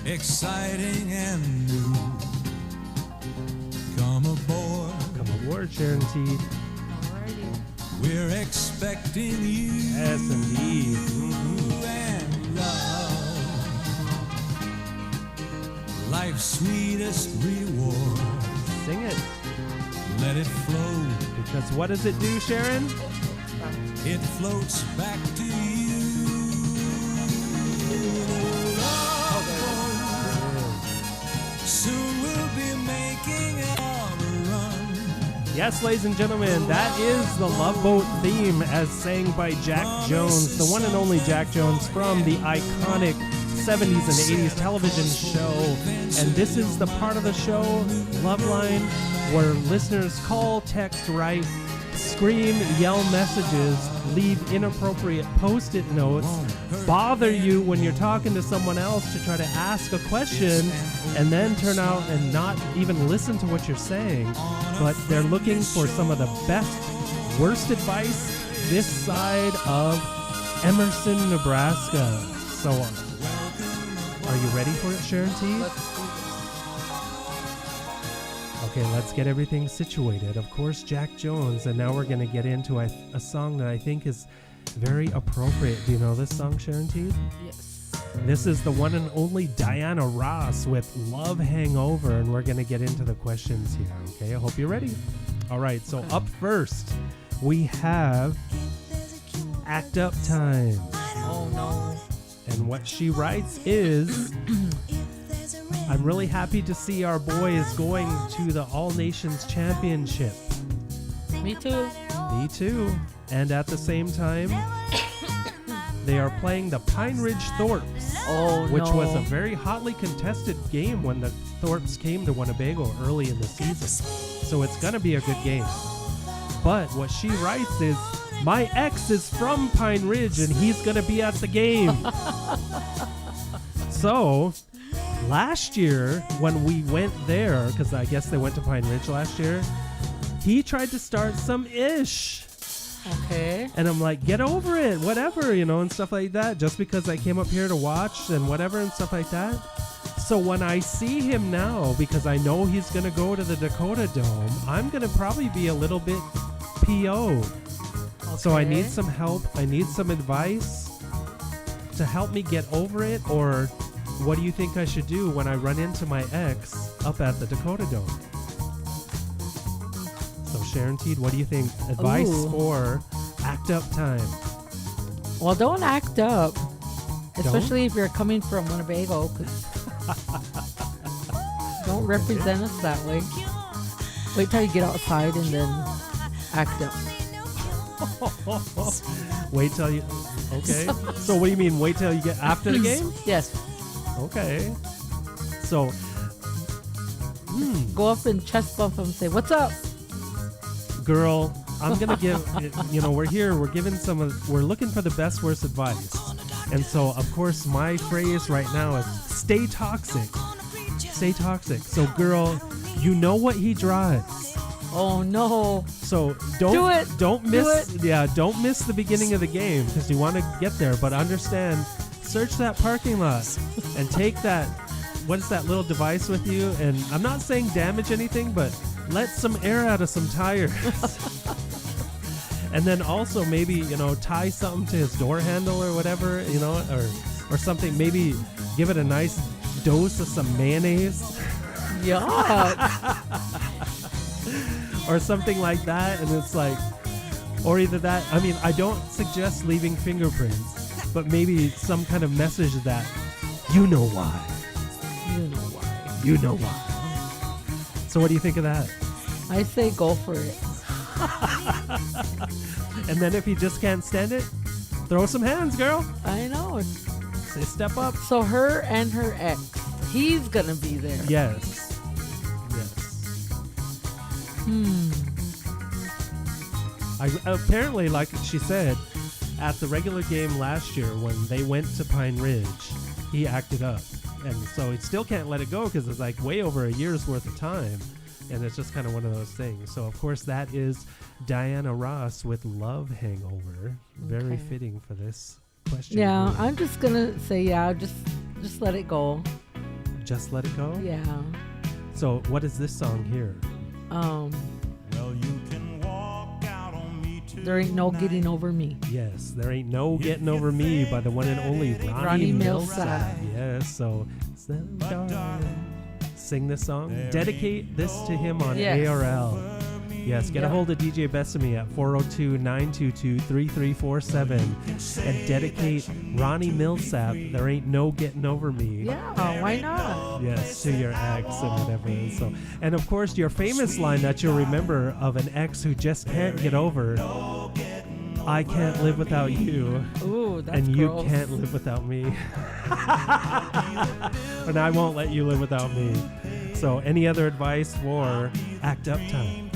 exciting and new. Come aboard. Come aboard, Sharon T. Alrighty. We're expecting you. Yes, indeed. And love, life's sweetest reward. Sing it. Let it flow. Because what does it do, Sharon? It floats back to you. Soon we'll be making a run. Yes, ladies and gentlemen, that is the Love Boat theme as sang by Jack Jones, the one and only Jack Jones from the iconic 70s and 80s television show. And this is the part of the show, Love Line, where listeners call, text, write, scream, yell messages, leave inappropriate post-it notes, bother you when you're talking to someone else to try to ask a question, and then turn out and not even listen to what you're saying. But they're looking for some of the best, worst advice this side of Emerson, Nebraska. So, are you ready for it, Sharon T? Okay, let's get everything situated. Of course, Jack Jones, and now we're going to get into a song that I think is very appropriate. Do you know this song, Sharon T? Yes. This is the one and only Diana Ross with Love Hangover, and we're going to get into the questions here, okay? I hope you're ready. All right, so up first, we have Act Up Time. Oh, no. And what she writes is... I'm really happy to see our boys going to the All Nations Championship. Me too. Me too. And at the same time, they are playing the Pine Ridge Thorps, which was a very hotly contested game when the Thorps came to Winnebago early in the season. So it's going to be a good game. But what she writes is, my ex is from Pine Ridge and he's going to be at the game. So... last year, when we went there, because I guess they went to Pine Ridge last year, he tried to start some ish. Okay. And I'm like, get over it, whatever, and stuff like that, just because I came up here to watch and whatever and stuff like that. So when I see him now, because I know he's going to go to the Dakota Dome, I'm going to probably be a little bit PO'd. Okay. So I need some help. I need some advice to help me get over it, or... what do you think I should do when I run into my ex up at the Dakota Dome? So Sharon Teed, what do you think? Advice for Act Up Time? Well, don't act up. Especially if you're coming from Winnebago. Don't represent us that way. Wait till you get outside and then act up. Wait till you... Okay. So what do you mean, wait till you get after the game? Yes. Okay. So, go up and chest bump him and say, what's up? Girl, I'm going to give, we're here, we're looking for the best, worst advice. And so, of course, my phrase right now is stay toxic. Stay toxic. So, girl, you know what he drives. Oh, no. So, don't miss the beginning of the game because you want to get there, but understand, search that parking lot and take that, what is that little device with you? And I'm not saying damage anything, but let some air out of some tires. And then also maybe, tie something to his door handle or whatever, or something. Maybe give it a nice dose of some mayonnaise. Yuck. Or something like that. And it's like, or either that, I don't suggest leaving fingerprints. But maybe some kind of message that, you know why. You know why. You know why. So what do you think of that? I say go for it. And then if he just can't stand it, throw some hands, girl. I know. Say step up. So her and her ex, he's going to be there. Yes. Apparently, like she said, at the regular game last year when they went to Pine Ridge, he acted up. And so he still can't let it go because it's like way over a year's worth of time. And it's just kind of one of those things. So, of course, that is Diana Ross with Love Hangover. Very fitting for this question. Yeah, I'm just going to say, just let it go. Just Let It Go? Yeah. So what is this song here? There Ain't No Getting Over Me. Yes, There Ain't No Getting Over Me by the one and only Ronnie Millsap. Yes, so sing this song. Dedicate this to him on ARL. Yes, get a hold of DJ Besame at 402-922-3347 and dedicate Ronnie Millsap, There Ain't No Getting Over Me. Yeah, why not? Yes, to your ex and whatever. So, and of course, your famous line that you'll remember of an ex who just can't get over, I can't live without you. Ooh, that's and you gross. can't live without me. And I won't let you live without me. So, any other advice for act up time?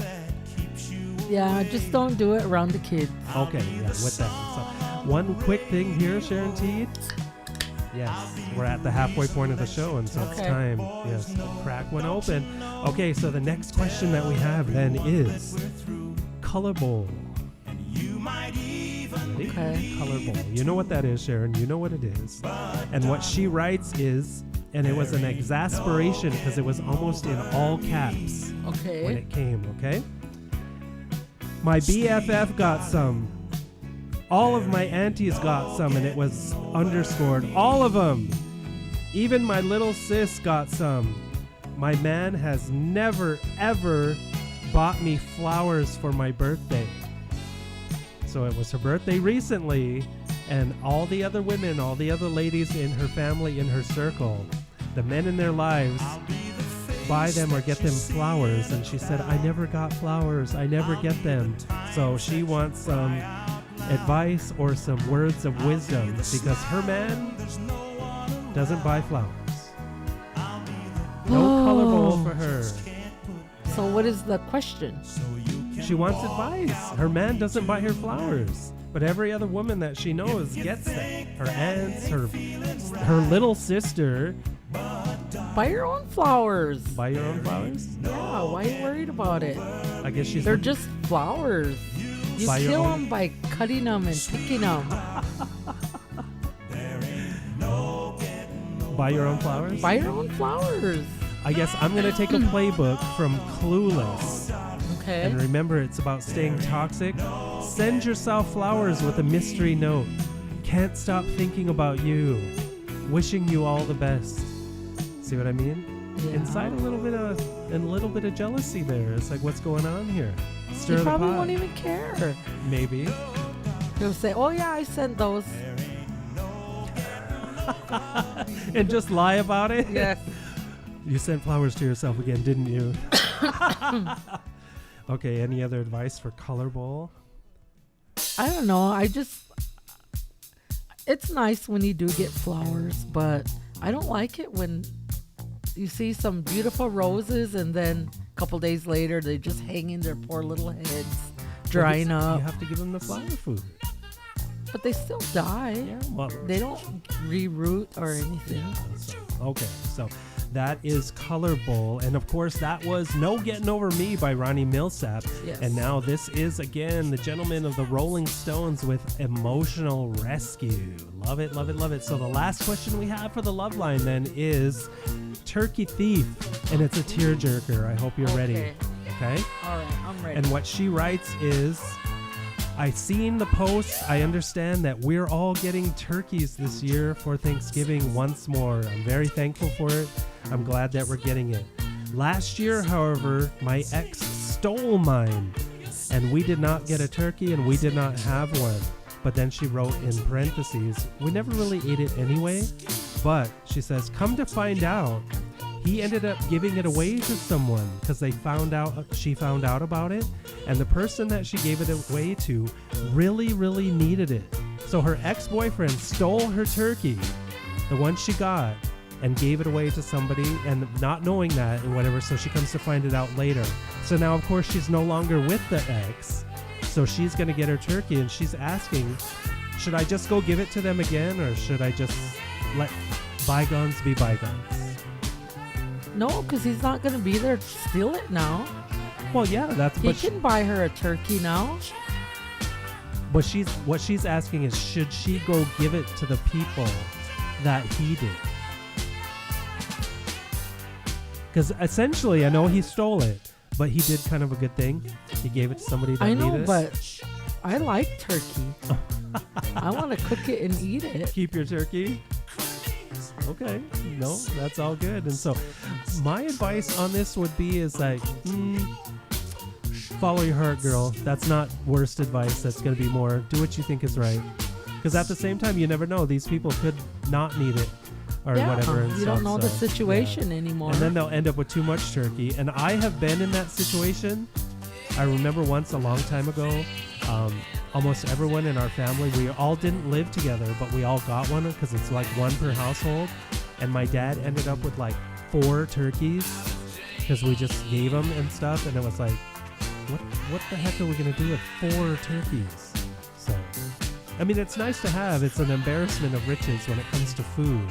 Yeah, just don't do it around the kids. Okay, yeah, with that. So, one quick thing here, Sharon T. Yes, we're at the halfway point of the show, and so it's time. Yes, to crack one open. Okay, so the next question that we have then is Color Bowl. Okay. Color Bowl. You know what that is, Sharon. You know what it is. And what she writes is, and it was an exasperation because it was almost in all caps when it came, okay? My BFF got some. All of my aunties got some, and it was underscored. All of them. Even my little sis got some. My man has never, ever bought me flowers for my birthday. So it was her birthday recently, and all the other women, all the other ladies in her family, in her circle, the men in their lives, buy them or get them flowers. And she said, I never got flowers. I never get them. So she wants some advice or some words of wisdom because her man doesn't buy flowers. No color bowl for her. So what is the question? She wants advice. Her man doesn't buy her flowers, but every other woman that she knows gets them. Her aunts, her little sister. Buy your own flowers. Buy your own flowers? Yeah, why are you worried about it? I guess They're just flowers. You kill them by cutting them and picking them. Buy your own flowers? Buy your own flowers. I guess I'm going to take a playbook from Clueless. Okay. And remember, it's about staying toxic. Send yourself flowers with a mystery note. Can't stop thinking about you. Wishing you all the best. See what I mean? Yeah. Inside a little bit of jealousy there. It's like, what's going on here? Stir He the probably pot. won't even care. Maybe. He'll say, oh yeah, I sent those. And just lie about it? Yes. You sent flowers to yourself again, didn't you? Okay, any other advice for Color Bowl? I don't know. It's nice when you do get flowers, but I don't like it when you see some beautiful roses and then a couple days later they just hang in their poor little heads, drying up. You have to give them the flower food. But they still die. Yeah, well, they don't reroot or anything. Okay, so that is Color Bowl. And of course, that was No Getting Over Me by Ronnie Millsap. Yes. And now this is, again, the gentleman of the Rolling Stones with Emotional Rescue. Love it, love it, love it. So the last question we have for the Love Line then is Turkey Thief. And it's a tearjerker. I hope you're ready. Okay? All right, I'm ready. And what she writes is, I seen the post. I understand that we're all getting turkeys this year for Thanksgiving once more. I'm very thankful for it. I'm glad that we're getting it. Last year, however, my ex stole mine, and we did not get a turkey and we did not have one. But then she wrote in parentheses, we never really ate it anyway. But she says, come to find out, he ended up giving it away to someone because she found out about it, and the person that she gave it away to really, really needed it. So her ex-boyfriend stole her turkey, the one she got, and gave it away to somebody, and not knowing that and whatever, so she comes to find it out later. So now, of course, she's no longer with the ex, so she's going to get her turkey, and she's asking, should I just go give it to them again, or should I just let bygones be bygones? No, because he's not going to be there to steal it now. Well, yeah, he can buy her a turkey now. But what she's asking is, should she go give it to the people that he did? Because essentially, I know he stole it, but he did kind of a good thing. He gave it to somebody that needed it. I know, but I like turkey. I want to cook it and eat it. Keep your turkey. Okay, no, that's all good. And so my advice on this would be is like, follow your heart, girl. That's not worst advice. That's going to be more, do what you think is right. Because at the same time, you never know. These people could not need it or whatever. And you don't know the situation anymore. And then they'll end up with too much turkey. And I have been in that situation. I remember once a long time ago, almost everyone in our family, we all didn't live together, but we all got one because it's like one per household. And my dad ended up with like 4 turkeys because we just gave them and stuff. And it was like, what the heck are we going to do with 4 turkeys? So, I mean, it's nice to have. It's an embarrassment of riches when it comes to food.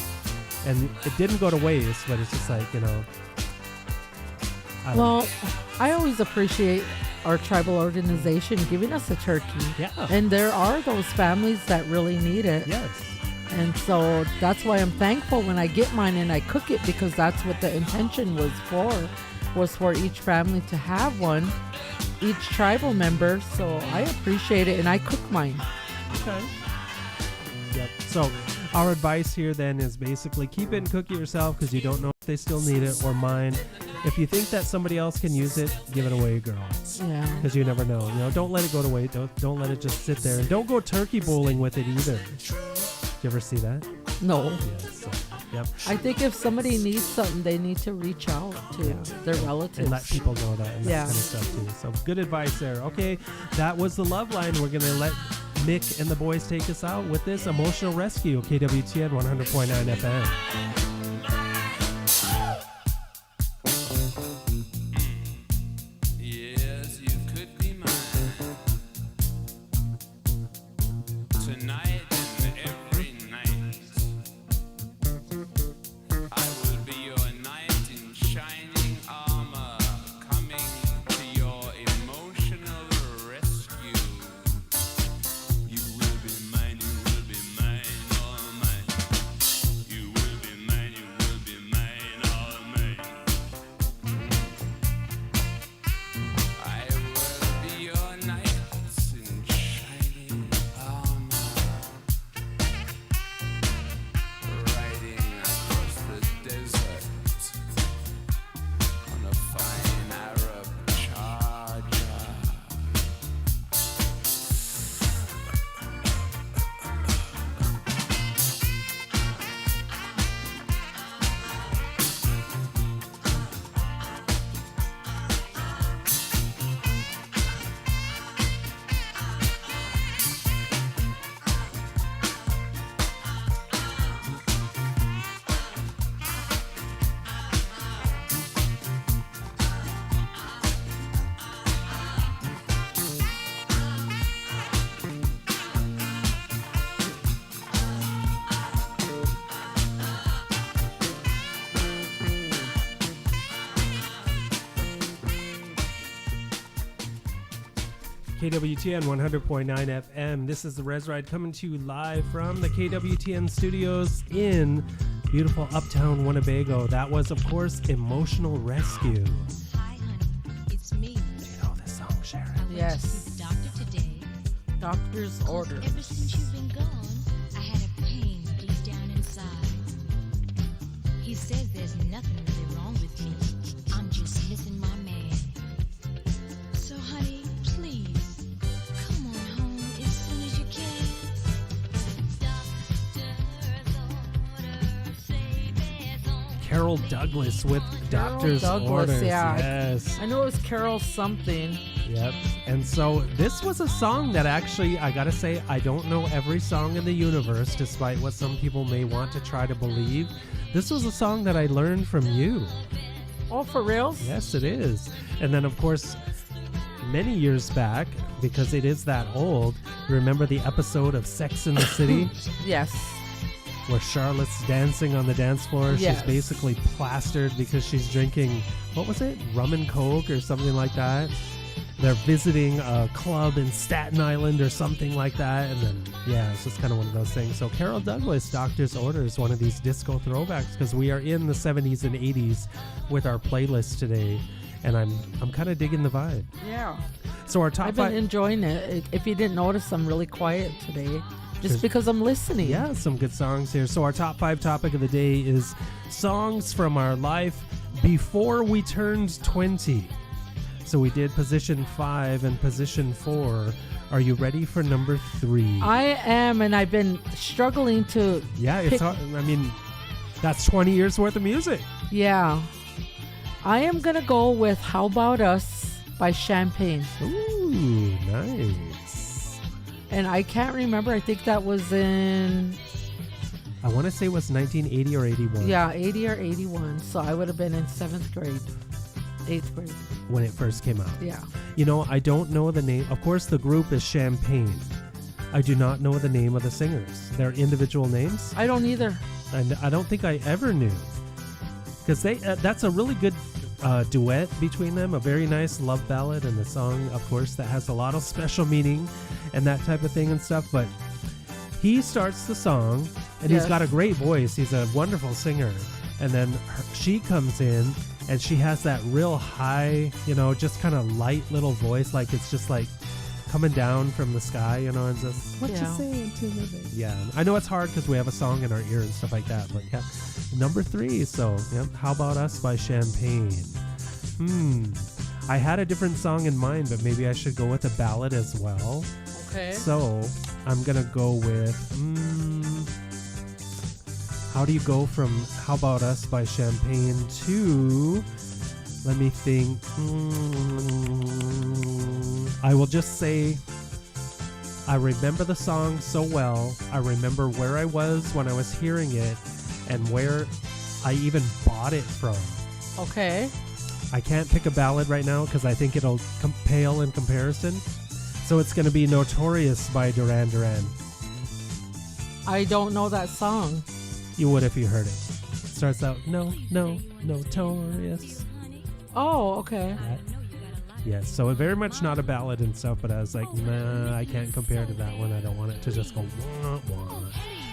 And it didn't go to waste, but it's just like, you know. I always appreciate our tribal organization giving us a turkey. Yeah. And there are those families that really need it. Yes. And so that's why I'm thankful when I get mine and I cook it, because that's what the intention was for each family to have one, each tribal member. So I appreciate it and I cook mine. Okay. Yep. So our advice here then is basically keep it and cook it yourself because you don't know if they still need it or mine. If you think that somebody else can use it, give it away, girl. Yeah. Because you never know. You know, don't let it go to waste. Don't let it just sit there. And don't go turkey bowling with it either. Did you ever see that? No. Yes. Yep. I think if somebody needs something, they need to reach out to their relatives. And let people know that and that kind of stuff too. So good advice there. Okay, that was the love line. We're going to let Mick and the boys take us out with this emotional rescue. KWTN 100.9 FM. KWTN 100.9 FM. This is the REZ Ride coming to you live from the KWTN studios in beautiful uptown Winnebago. That was, of course, Emotional Rescue. Hi, honey. It's me. Do you know this song, Sharon? Yes. Doctor today. Doctor's orders. Ever since you've been gone, I had a pain deep down inside. He says there's nothing really wrong with me. I'm just missing my man. So, honey, please. Come on home as soon as you can. Carol Douglas with Doctor's Orders. Yeah. Yes. I know it was Carol something. Yep. And so this was a song that actually, I gotta say, I don't know every song in the universe, despite what some people may want to try to believe. This was a song that I learned from you. Oh, for real? Yes, it is. And then, of course, many years back, because it is that old, remember the episode of Sex in the City? Yes. Where Charlotte's dancing on the dance floor. Yes. She's basically plastered because she's drinking, what was it? Rum and Coke or something like that. they're visiting a club in Staten Island or something like that. And then, yeah, it's just kind of one of those things. So Carol Douglas, Doctor's Orders, one of these disco throwbacks, because we are in the 70s and 80s with our playlist today. And I'm kind of digging the vibe. Yeah. So our top I've been five... enjoying it. If you didn't notice, I'm really quiet today. Just because I'm listening. Yeah, some good songs here. So our top 5 topic of the day is songs from our life before we turned 20. So we did position 5 and position 4. Are you ready for number 3? I am, and I've been struggling to... Yeah, it's hard. I mean, that's 20 years worth of music. Yeah. I am going to go with How About Us by Champagne. Ooh, nice. And I can't remember. I think that was in... I want to say it was 1980 or 81. Yeah, 80 or 81. So I would have been in 7th grade, 8th grade. When it first came out. Yeah. You know, I don't know the name. Of course, the group is Champagne. I do not know the name of the singers. Their individual names. I don't either. And I don't think I ever knew. Because that's a really good duet between them. A very nice love ballad, and the song, of course, that has a lot of special meaning and that type of thing and stuff. But he starts the song, and he's got a great voice. He's a wonderful singer. And then she comes in, and she has that real high, you know, just kind of light little voice, like it's just like coming down from the sky, you know, and just, what you saying to me, baby? Yeah, I know it's hard because we have a song in our ear and stuff like that, but yeah. Number 3, so, yeah, How About Us by Champagne. I had a different song in mind, but maybe I should go with a ballad as well. Okay. So, I'm going to go with, how do you go from How About Us by Champagne to, let me think, I will just say, I remember the song so well. I remember where I was when I was hearing it and where I even bought it from. Okay. I can't pick a ballad right now because I think it'll pale in comparison. So it's going to be Notorious by Duran Duran. I don't know that song. You would if you heard it. It starts out, notorious. Oh, okay. Yes, so very much not a ballad and stuff, but I was like, nah, I can't compare to that one. I don't want it to just go wah, wah.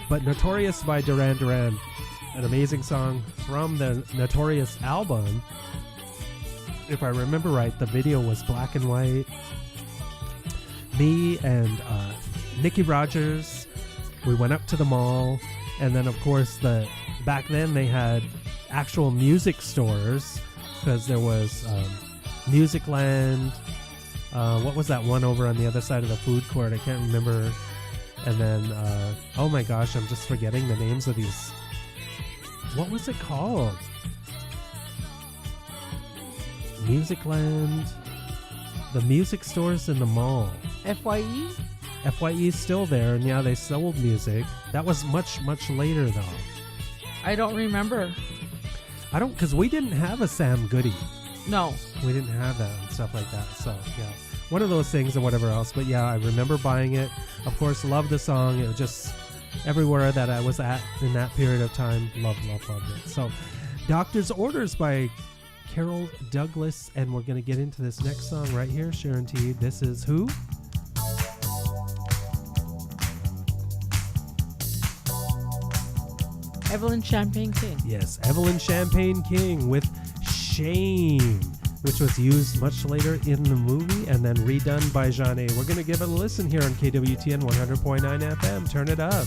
But Notorious by Duran Duran, an amazing song from the Notorious album. If I remember right, the video was black and white. Me and Nikki Rogers, we went up to the mall, and then of course back then they had actual music stores because there was Musicland. What was that one over on the other side of the food court? I can't remember. And then, oh my gosh, I'm just forgetting the names of these. What was it called? Musicland. The music stores in the mall. FYE? FYE is still there, and yeah, they sold music. That was much, much later, though. I don't remember. Because we didn't have a Sam Goody. No. We didn't have that and stuff like that. So, yeah. One of those things and whatever else. But, yeah, I remember buying it. Of course, loved the song. It was just everywhere that I was at in that period of time. Loved it. So, Doctor's Orders by Carol Douglas. And we're going to get into this next song right here. Sharon T. This is who? Evelyn Champagne King. Yes, Evelyn Champagne King with Shame, which was used much later in the movie and then redone by Jeanne. We're going to give it a listen here on KWTN 100.9 FM. Turn it up.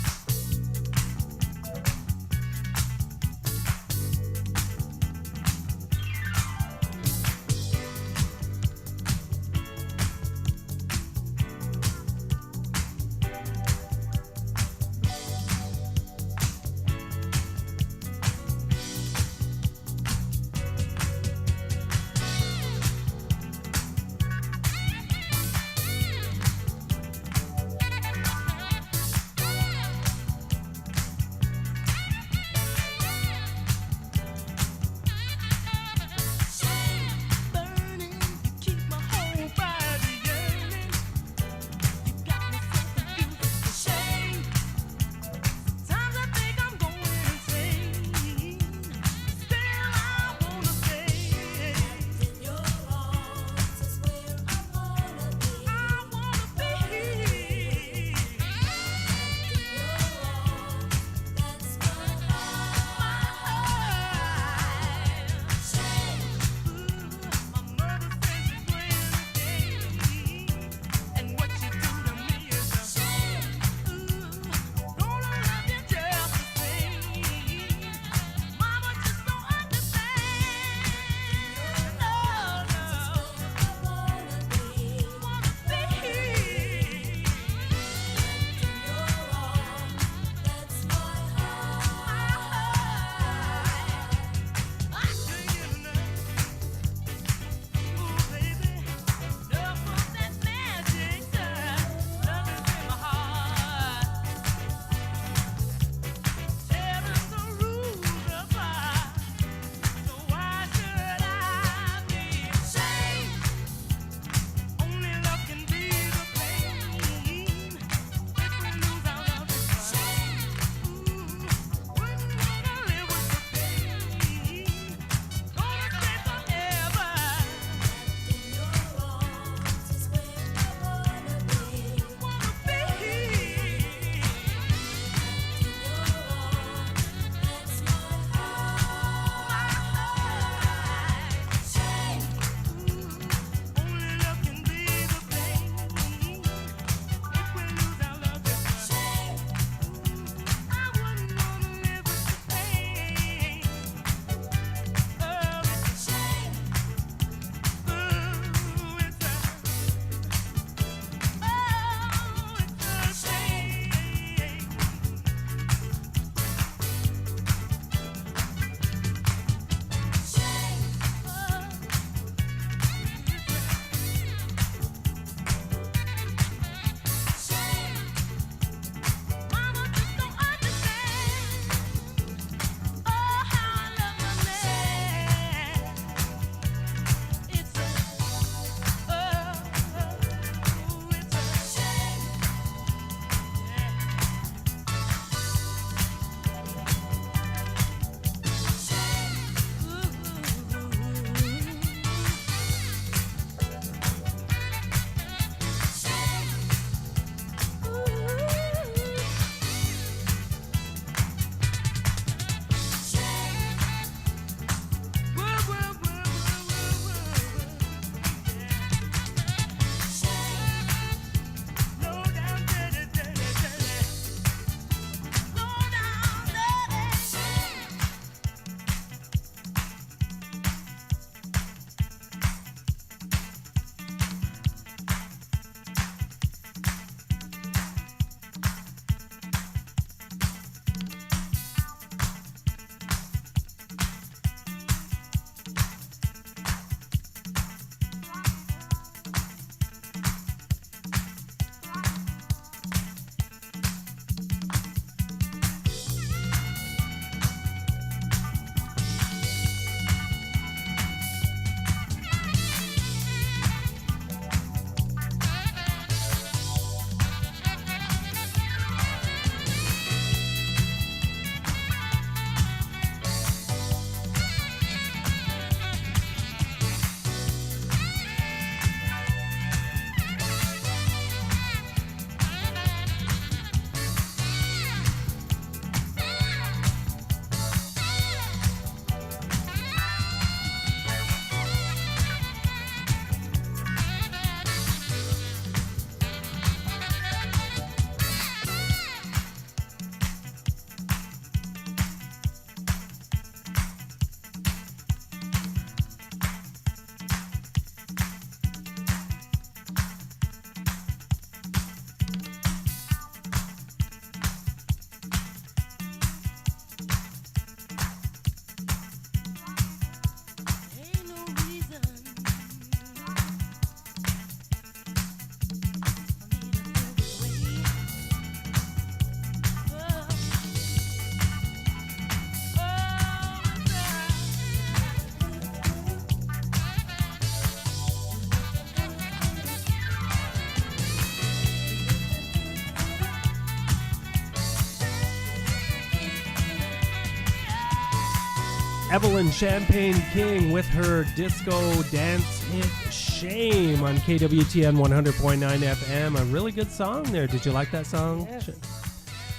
Evelyn Champagne King with her disco dance hit Shame on KWTN 100.9 FM. A really good song there. Did you like that song? Yes.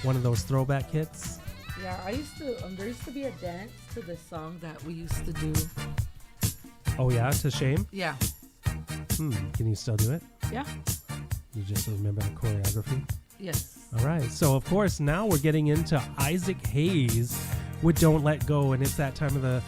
One of those throwback hits? Yeah, there used to be a dance to this song that we used to do. Oh, yeah, to Shame? Yeah. Can you still do it? Yeah. You just remember the choreography? Yes. All right. So, of course, now we're getting into Isaac Hayes with Don't Let Go. And it's that time of the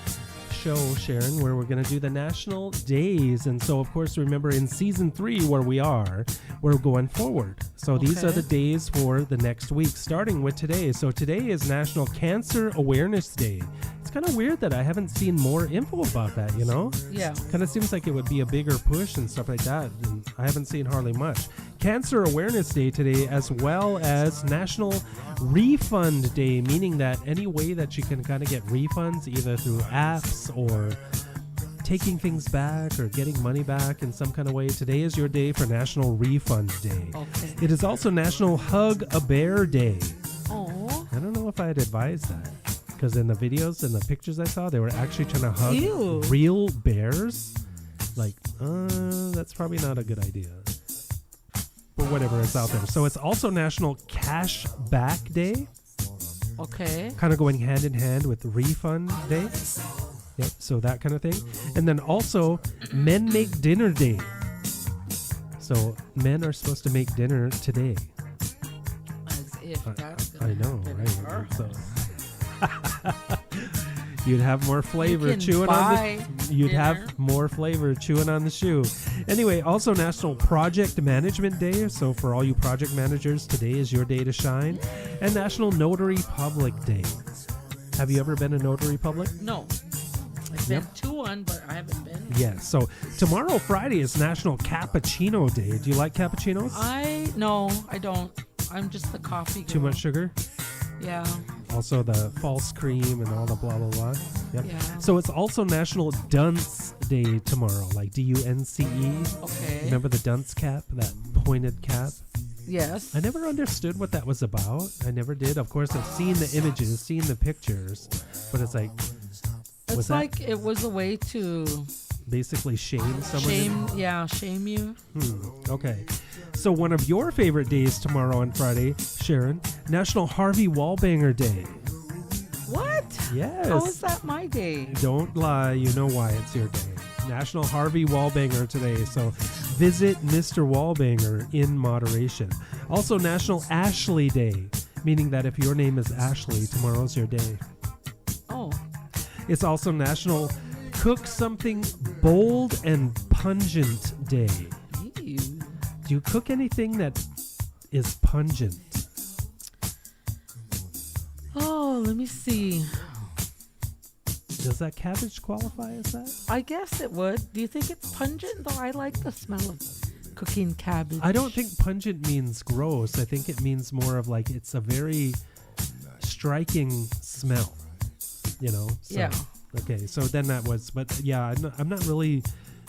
show, Sharon, where we're going to do the national days. And so, of course, remember in season 3 where we're going forward. So these are the days for the next week, starting with today. So today is National Cancer Awareness Day. It's kind of weird that I haven't seen more info about that, you know? Yeah. Kind of seems like it would be a bigger push and stuff like that. And I haven't seen hardly much. Cancer Awareness Day today, as well as National Refund Day, meaning that any way that you can kind of get refunds, either through apps or taking things back or getting money back in some kind of way. Today is your day for National Refund Day. Okay. It is also National Hug a Bear Day. Oh. I don't know if I'd advise that, because in the videos and the pictures I saw, they were actually trying to hug real bears. Like, that's probably not a good idea. But whatever, it's out there. So it's also National Cash Back Day. Okay. Kind of going hand in hand with Refund Day. Yep, so that kind of thing. And then also Men Make Dinner Day. So men are supposed to make dinner today. As if that's I know, right? So you'd have more flavor chewing on the you'd have more flavor chewing on the shoe. Anyway, also National Project Management Day. So for all you project managers, today is your day to shine. And National Notary Public Day. Have you ever been a notary public? No. I've been to one, but I haven't been. Yes. So tomorrow, Friday, is National Cappuccino Day. Do you like cappuccinos? No, I don't. I'm just the coffee girl. Too much sugar? Yeah. Also the false cream and all the blah, blah, blah. Yep. Yeah. So it's also National Dunce Day tomorrow, like DUNCE. Okay. Remember the dunce cap, that pointed cap? Yes. I never understood what that was about. I never did. Of course, I've seen the images, seen the pictures, but it's like... It's like it was a way to basically shame someone. Shame you. Okay. So one of your favorite days tomorrow on Friday, Sharon, National Harvey Wallbanger Day. What? Yes. How is that my day? Don't lie. You know why it's your day. National Harvey Wallbanger today. So visit Mr. Wallbanger in moderation. Also National Ashley Day, meaning that if your name is Ashley, tomorrow's your day. Oh. It's also National Cook Something Bold and Pungent Day. Ew. Do you cook anything that is pungent? Oh, let me see. Does that cabbage qualify as that? I guess it would. Do you think it's pungent? Though I like the smell of cooking cabbage. I don't think pungent means gross. I think it means more of like it's a very striking smell. You know? So, yeah. Okay, so then that was, but yeah, I'm not really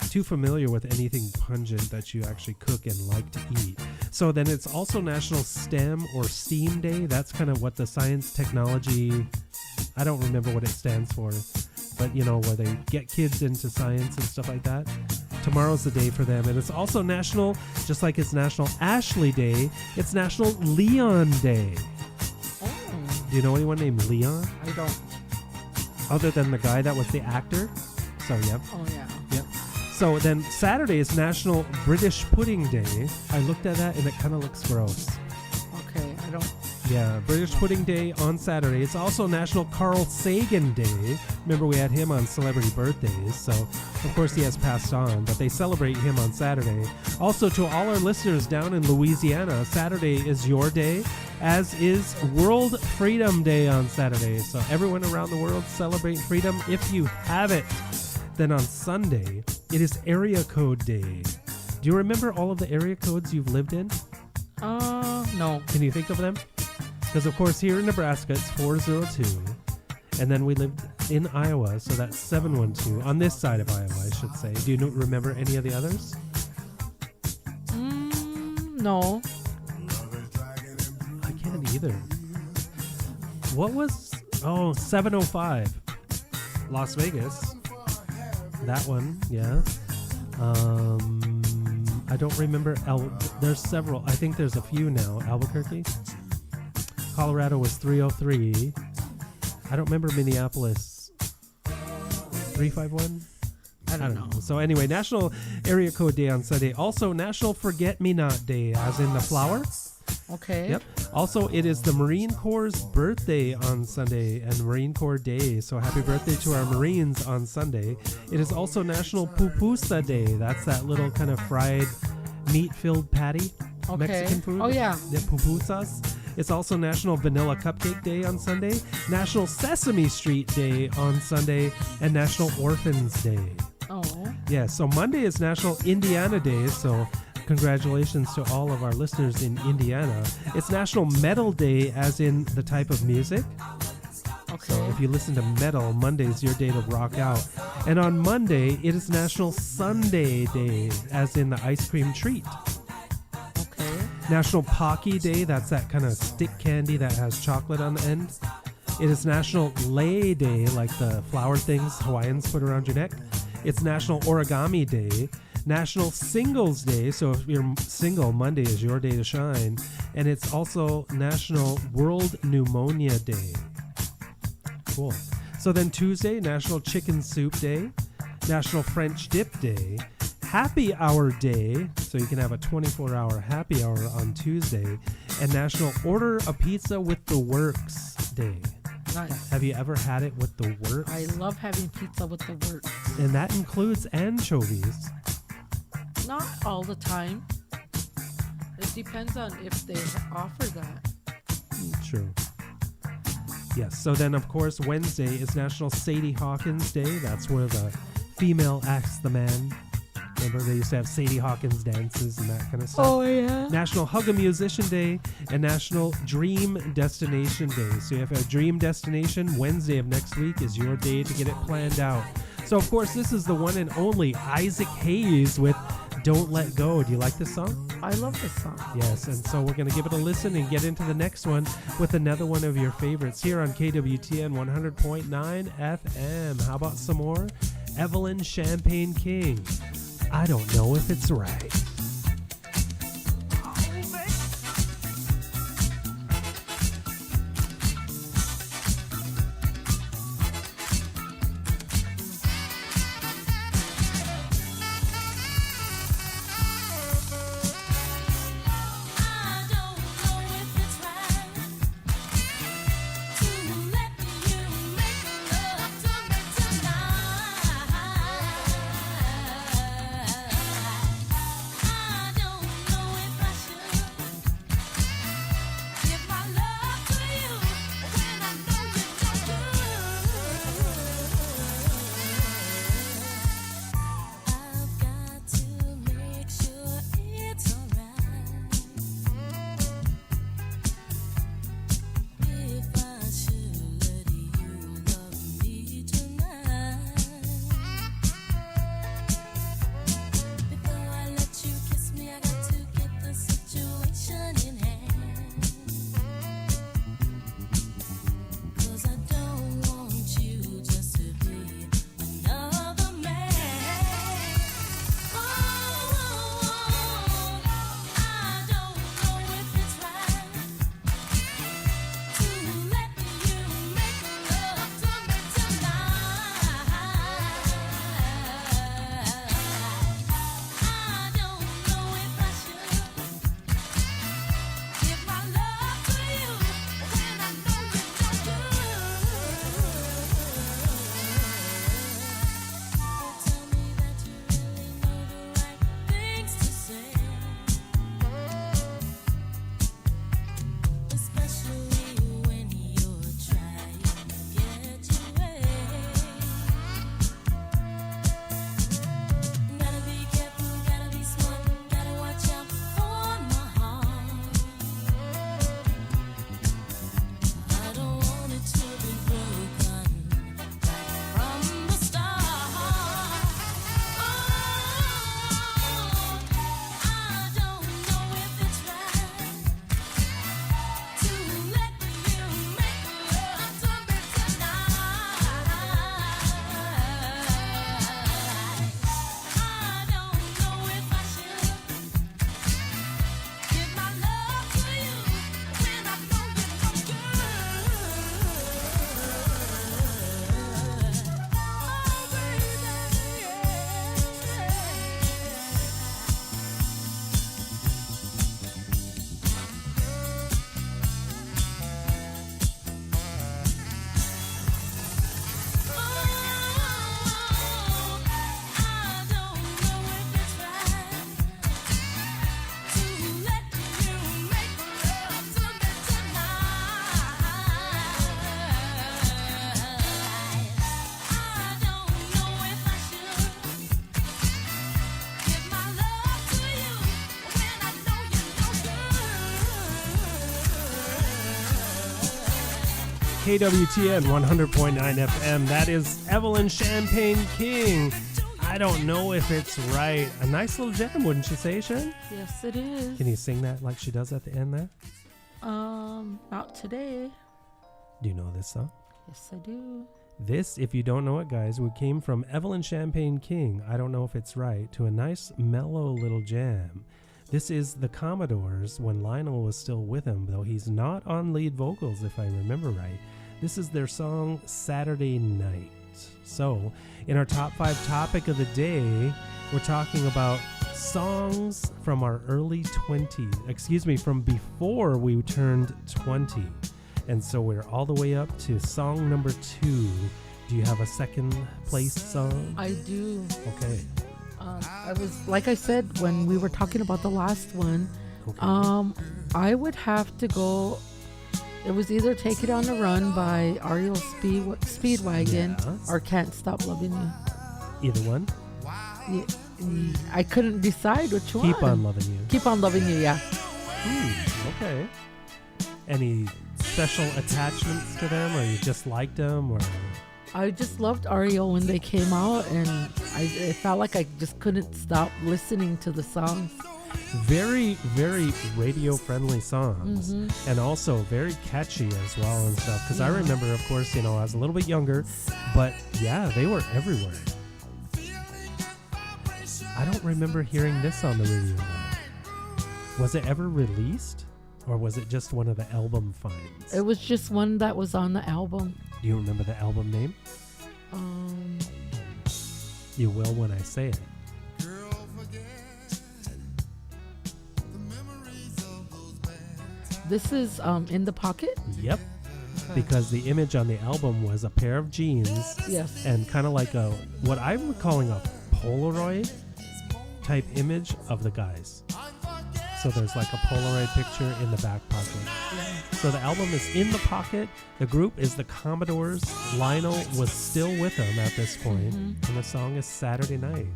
too familiar with anything pungent that you actually cook and like to eat. So then it's also National STEM or STEAM Day. That's kind of what the science, technology, I don't remember what it stands for, but you know, where they get kids into science and stuff like that. Tomorrow's the day for them. And it's also National, just like it's National Ashley Day, it's National Leon Day. Oh. Do you know anyone named Leon? I don't. Other than the guy that was the actor. So, yep. Oh, yeah. Yep. So then Saturday is National British Pudding Day. I looked at that and it kind of looks gross. Okay, I don't. Yeah, British Pudding Day on Saturday. It's also National Carl Sagan Day. Remember, we had him on Celebrity Birthdays, so of course he has passed on, but they celebrate him on Saturday. Also, to all our listeners down in Louisiana, Saturday is your day, as is World Freedom Day on Saturday. So everyone around the world celebrate freedom if you have it. Then on Sunday, it is Area Code Day. Do you remember all of the area codes you've lived in? No. Can you think of them? Because, of course, here in Nebraska, it's 402. And then we lived in Iowa, so that's 712. On this side of Iowa, I should say. Do you remember any of the others? No. I can't either. What was... Oh, 705. Las Vegas. That one, yeah. I don't remember. There's several. I think there's a few now. Albuquerque. Colorado was 303. I don't remember Minneapolis. 351? I don't know. So anyway, National Area Code Day on Sunday. Also National Forget-Me-Not Day, as in the flower. Okay. Yep. Also, it is the Marine Corps' birthday on Sunday and Marine Corps Day. So happy birthday to our Marines on Sunday. It is also National Pupusa Day. That's that little kind of fried meat-filled patty. Okay. Mexican food. Oh, yeah. Yeah, pupusas. It's also National Vanilla Cupcake Day on Sunday, National Sesame Street Day on Sunday, and National Orphans Day. Oh. Yeah, so Monday is National Indiana Day, so congratulations to all of our listeners in Indiana. It's National Metal Day, as in the type of music. Okay. So if you listen to metal, Monday's your day to rock out. And on Monday, it is National Sundae Day, as in the ice cream treat. Okay. National Pocky Day, that's that kind of stick candy that has chocolate on the end. It is National Lei Day, like the flower things Hawaiians put around your neck. It's National Origami Day. National Singles Day, so if you're single, Monday is your day to shine. And it's also National World Pneumonia Day. Cool. So then Tuesday, National Chicken Soup Day, National French Dip Day, Happy Hour Day, so you can have a 24-hour happy hour on Tuesday, and National Order a Pizza with the Works Day. Nice. Have you ever had it with the works? I love having pizza with the works. And that includes anchovies. Not all the time. It depends on if they offer that. True. Yes, so then of course Wednesday is National Sadie Hawkins Day. That's where the female acts the man. Remember they used to have Sadie Hawkins dances and that kind of stuff. Oh, yeah. National Hug a Musician Day and National Dream Destination Day. So if you have a dream destination, Wednesday of next week is your day to get it planned out. So of course this is the one and only Isaac Hayes with Don't Let Go. Do you like this song? I love this song. Yes, and so we're going to give it a listen and get into the next one with another one of your favorites here on KWTN 100.9 FM. How about some more? Evelyn Champagne King. I don't know if it's right. I KWTN 100.9 FM. That is Evelyn Champagne King. I don't know if it's right. A nice little jam, wouldn't you say, Shan? Yes, it is. Can you sing that like she does at the end there? Not today. Do you know this song? Yes, I do. This, if you don't know it, guys, we came from Evelyn Champagne King, I don't know if it's right, to a nice mellow little jam. This is the Commodores when Lionel was still with him, though he's not on lead vocals, if I remember right. This is their song Saturday Night. So, in our top 5 topic of the day, we're talking about songs from our early 20s, from before we turned 20. And so we're all the way up to song number 2. Do you have a second place song? I do. Okay. I was, like I said, when we were talking about the last one, I would have to go. It was either Take It on the Run by REO Speedwagon or Can't Stop Loving You. Either one? I couldn't decide which one. Keep on Loving You. Keep on Loving You, yeah. Okay. Any special attachments to them, or you just liked them, or? I just loved REO when they came out, and it felt like I just couldn't stop listening to the songs. Very, very radio-friendly songs, and also very catchy as well and stuff. Because I remember, of course, I was a little bit younger, but yeah, they were everywhere. I don't remember hearing this on the radio, though. Was it ever released, or was it just one of the album finds? It was just one that was on the album. Do you remember the album name? You will when I say it. This is In the Pocket? Yep. Because the image on the album was a pair of jeans. Yes. And kind of like what I'm calling a Polaroid type image of the guys. So there's like a Polaroid picture in the back pocket. So the album is In the Pocket. The group is the Commodores. Lionel was still with them at this point. And the song is Saturday Night.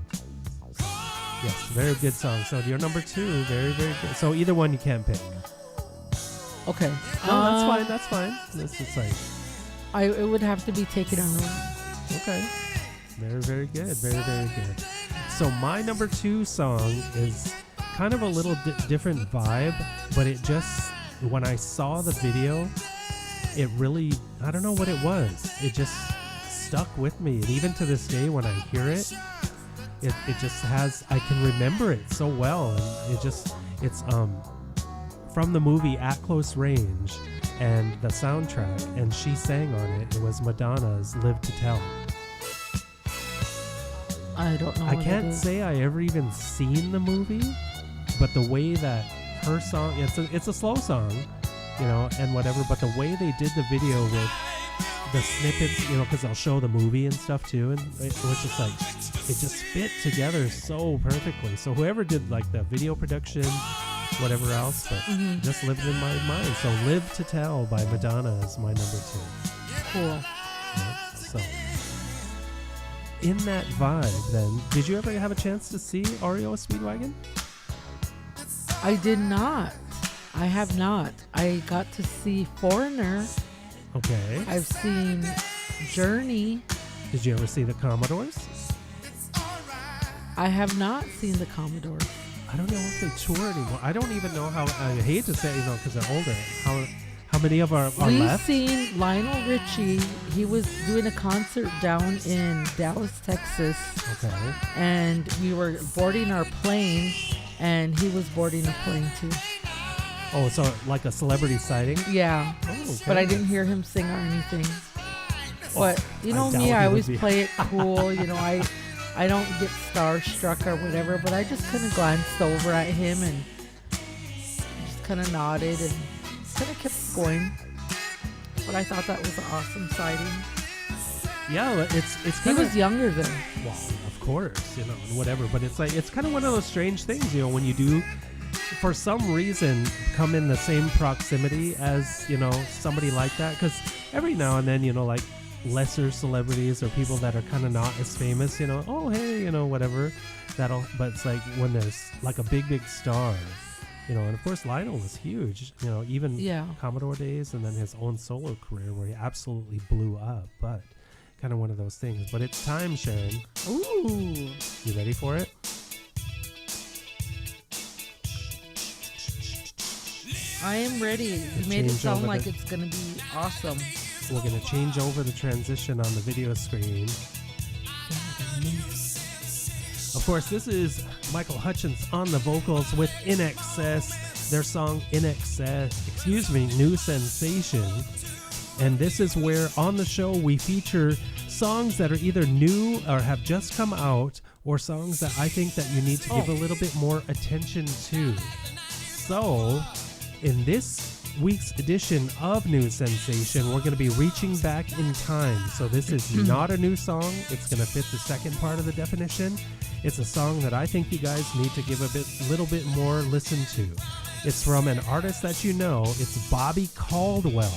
Yes, very good song. So your number 2, very, very good. So either one you can't pick. Okay. No, that's fine. This is like... It would have to be Take It on the Run. Okay. Very, very good. Very, very good. So my number 2 song is kind of a little different vibe, but it just... When I saw the video, it really, I don't know what it was. It just stuck with me. And even to this day, when I hear it, it just has, I can remember it so well. And it's from the movie At Close Range and the soundtrack, and she sang on it. It was Madonna's Live to Tell. I don't know. I can't say I ever even seen the movie, but the way that her song, it's a slow song, and whatever, but the way they did the video with the snippets, because they'll show the movie and stuff too, and it was just like, it just fit together so perfectly. So whoever did like the video production, whatever else, but just lived in my mind. So Live to Tell by Madonna is my number 2. Cool. Yeah, so in that vibe, then, did you ever have a chance to see REO Speedwagon? I did not. I have not. I got to see Foreigner. Okay. I've seen Journey. Did you ever see the Commodores? I have not seen the Commodores. I don't know if they tour anymore. I don't even know how. I hate to say, because they're older. How many of are We've left? seen Lionel Richie. He was doing a concert down in Dallas, Texas. Okay. And we were boarding our plane, and he was boarding a plane too. Oh, so like a celebrity sighting? Yeah. Oh, okay. But I didn't hear him sing or anything. But you know I me, doubt I he always would be. play it cool. I don't get starstruck or whatever, but I just kind of glanced over at him and just kind of nodded and kind of kept going. But I thought that was an awesome sighting. Yeah, it's He was younger then. Well, of course, and whatever. But it's like, it's kind of one of those strange things, when you do, for some reason, come in the same proximity as, somebody like that. Because every now and then, like lesser celebrities or people that are kind of not as famous, oh, hey, whatever. But it's like when there's like a big star, And of course Lionel was huge, even Yeah. Commodore days, and then his own solo career where he absolutely blew up. But kind of one of those things. But it's time, Sharon. Ooh. You ready for it? I am ready. You Let's made it change sound over like the- it's going to be awesome. We're going to change over the transition on the video screen. Of course, this is Michael Hutchence on the vocals with In Excess, their song In Excess, New Sensation. And this is where on the show we feature songs that are either new or have just come out, or songs that I think that you need to give a little bit more attention to. So, in this week's edition of New Sensation, we're going to be reaching back in time. So this is not a new song. It's going to fit the second part of the definition. It's a song that I think you guys need to give a little bit more listen to. It's from an artist that you know. It's Bobby Caldwell,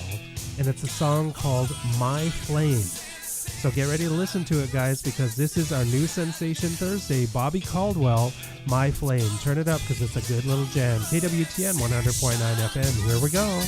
and it's a song called My Flame. So get ready to listen to it, guys, because this is our New Sensation Thursday. Bobby Caldwell, My Flame. Turn it up because it's a good little jam. KWTN 100.9 FM. Here we go.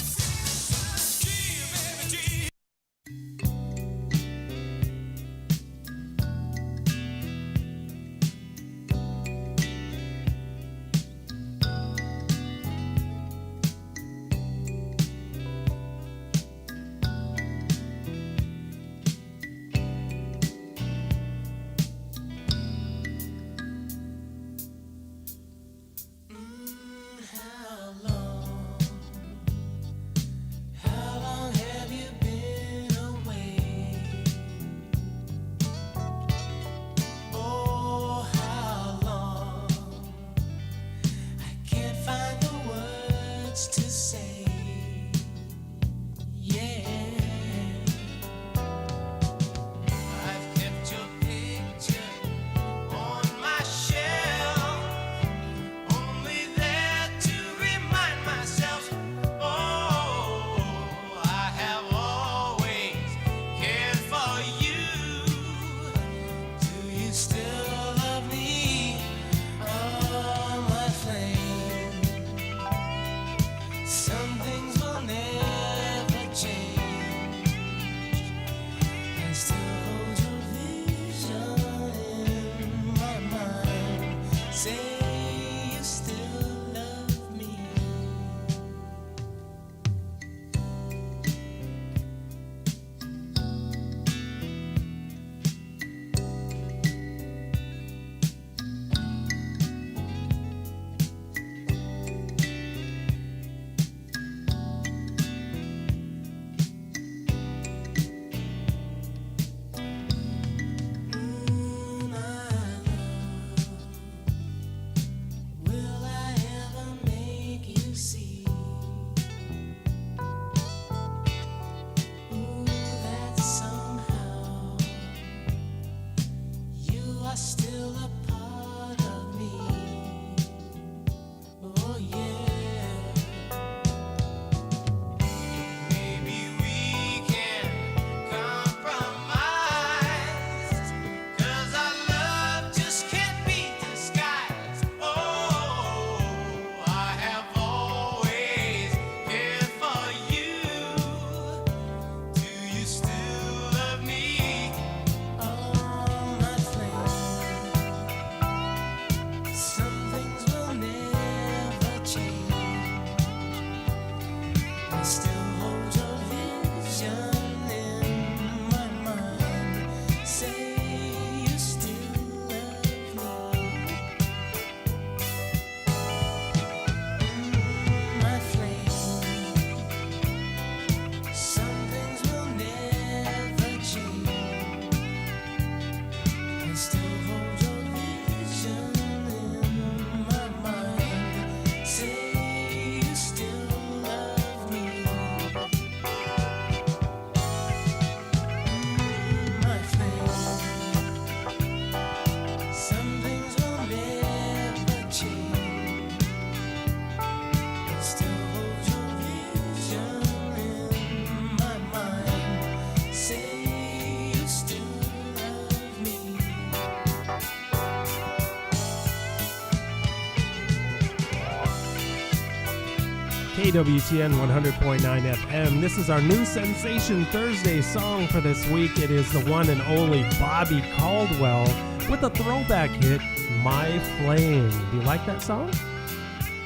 KWTN 100.9 FM. This is our new Sensation Thursday song for this week. It is the one and only Bobby Caldwell with a throwback hit, My Flame. Do you like that song?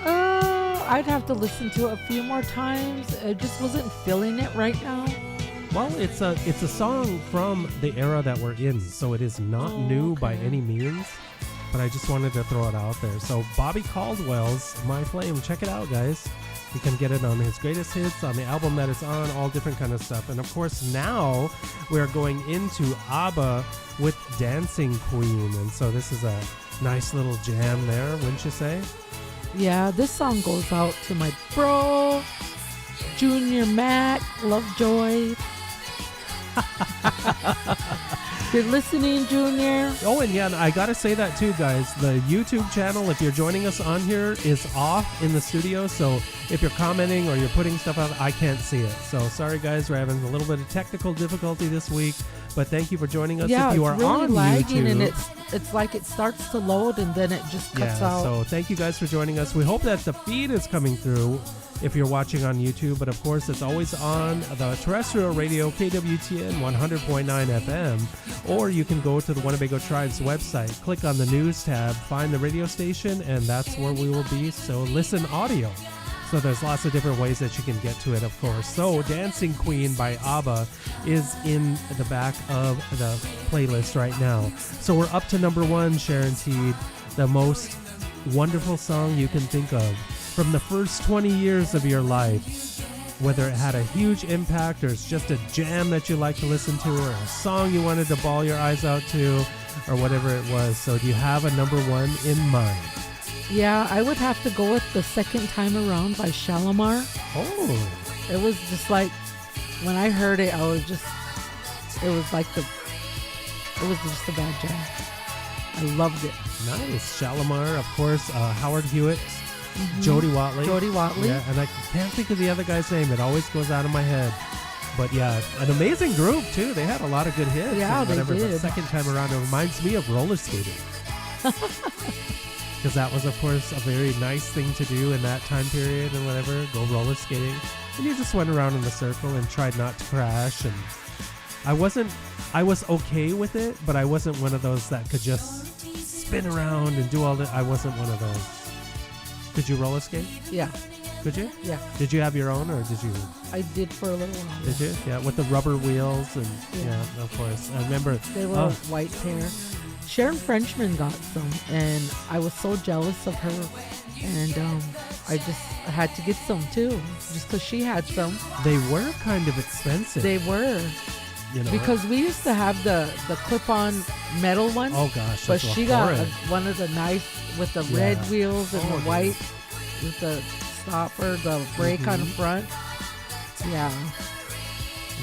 I'd have to listen to it a few more times. I just wasn't feeling it right now. Well, it's a song from the era that we're in, so it is not new by any means, but I just wanted to throw it out there. So Bobby Caldwell's My Flame, check it out, guys. You can get it on his greatest hits, on the album that it's on, all different kind of stuff. And of course, now we're going into ABBA with Dancing Queen, and so this is a nice little jam there, wouldn't you say? Yeah, this song goes out to my bro, Junior Mac, Lovejoy. You're listening, Junior. Oh, and yeah, I gotta say that too, guys. The YouTube channel, if you're joining us on here, is off in the studio. So if you're commenting or you're putting stuff out, I can't see it. So sorry, guys, we're having a little bit of technical difficulty this week. But thank you for joining us. Yeah, if you are it's really on lagging, YouTube, and it's like it starts to load and then it just cuts out. So thank you guys for joining us. We hope that the feed is coming through if you're watching on YouTube, but of course it's always on the terrestrial radio KWTN 100.9 FM, or you can go to the Winnebago Tribe's website, click on the news tab, find the radio station, and that's where we will be. So listen audio. So there's lots of different ways that you can get to it, of course. So Dancing Queen by ABBA is in the back of the playlist right now. So we're up to number one, Sharon Teed, the most wonderful song you can think of from the first 20 years of your life, whether it had a huge impact or it's just a jam that you like to listen to or a song you wanted to bawl your eyes out to or whatever it was. So do you have a number one in mind? Yeah, I would have to go with The Second Time Around by Shalimar. Oh. It was just like, when I heard it, it was just a bad jam. I loved it. Nice. Shalimar, of course, Howard Hewitt, Jody Watley. Yeah, and I can't think of the other guy's name. It always goes out of my head. But yeah, an amazing group, too. They had a lot of good hits. Yeah, they did. The second time around, it reminds me of roller skating. Because that was, of course, a very nice thing to do in that time period and whatever, go roller skating. And you just went around in a circle and tried not to crash. And I was okay with it, but I wasn't one of those that could just spin around and do all that. I wasn't one of those. Could you roller skate? Yeah. Could you? Yeah. Did you have your own, or did you? I did for a little while. Did you? Yeah, with the rubber wheels and yeah, of course. I remember. They were white pair. Sharon Frenchman got some, and I was so jealous of her, and I had to get some too, just because she had some. They were kind of expensive. They were. You know, because we used to have the clip-on metal one. Oh gosh, but she got one of the nice with the red wheels and the white with the stopper, the brake on the front. Yeah.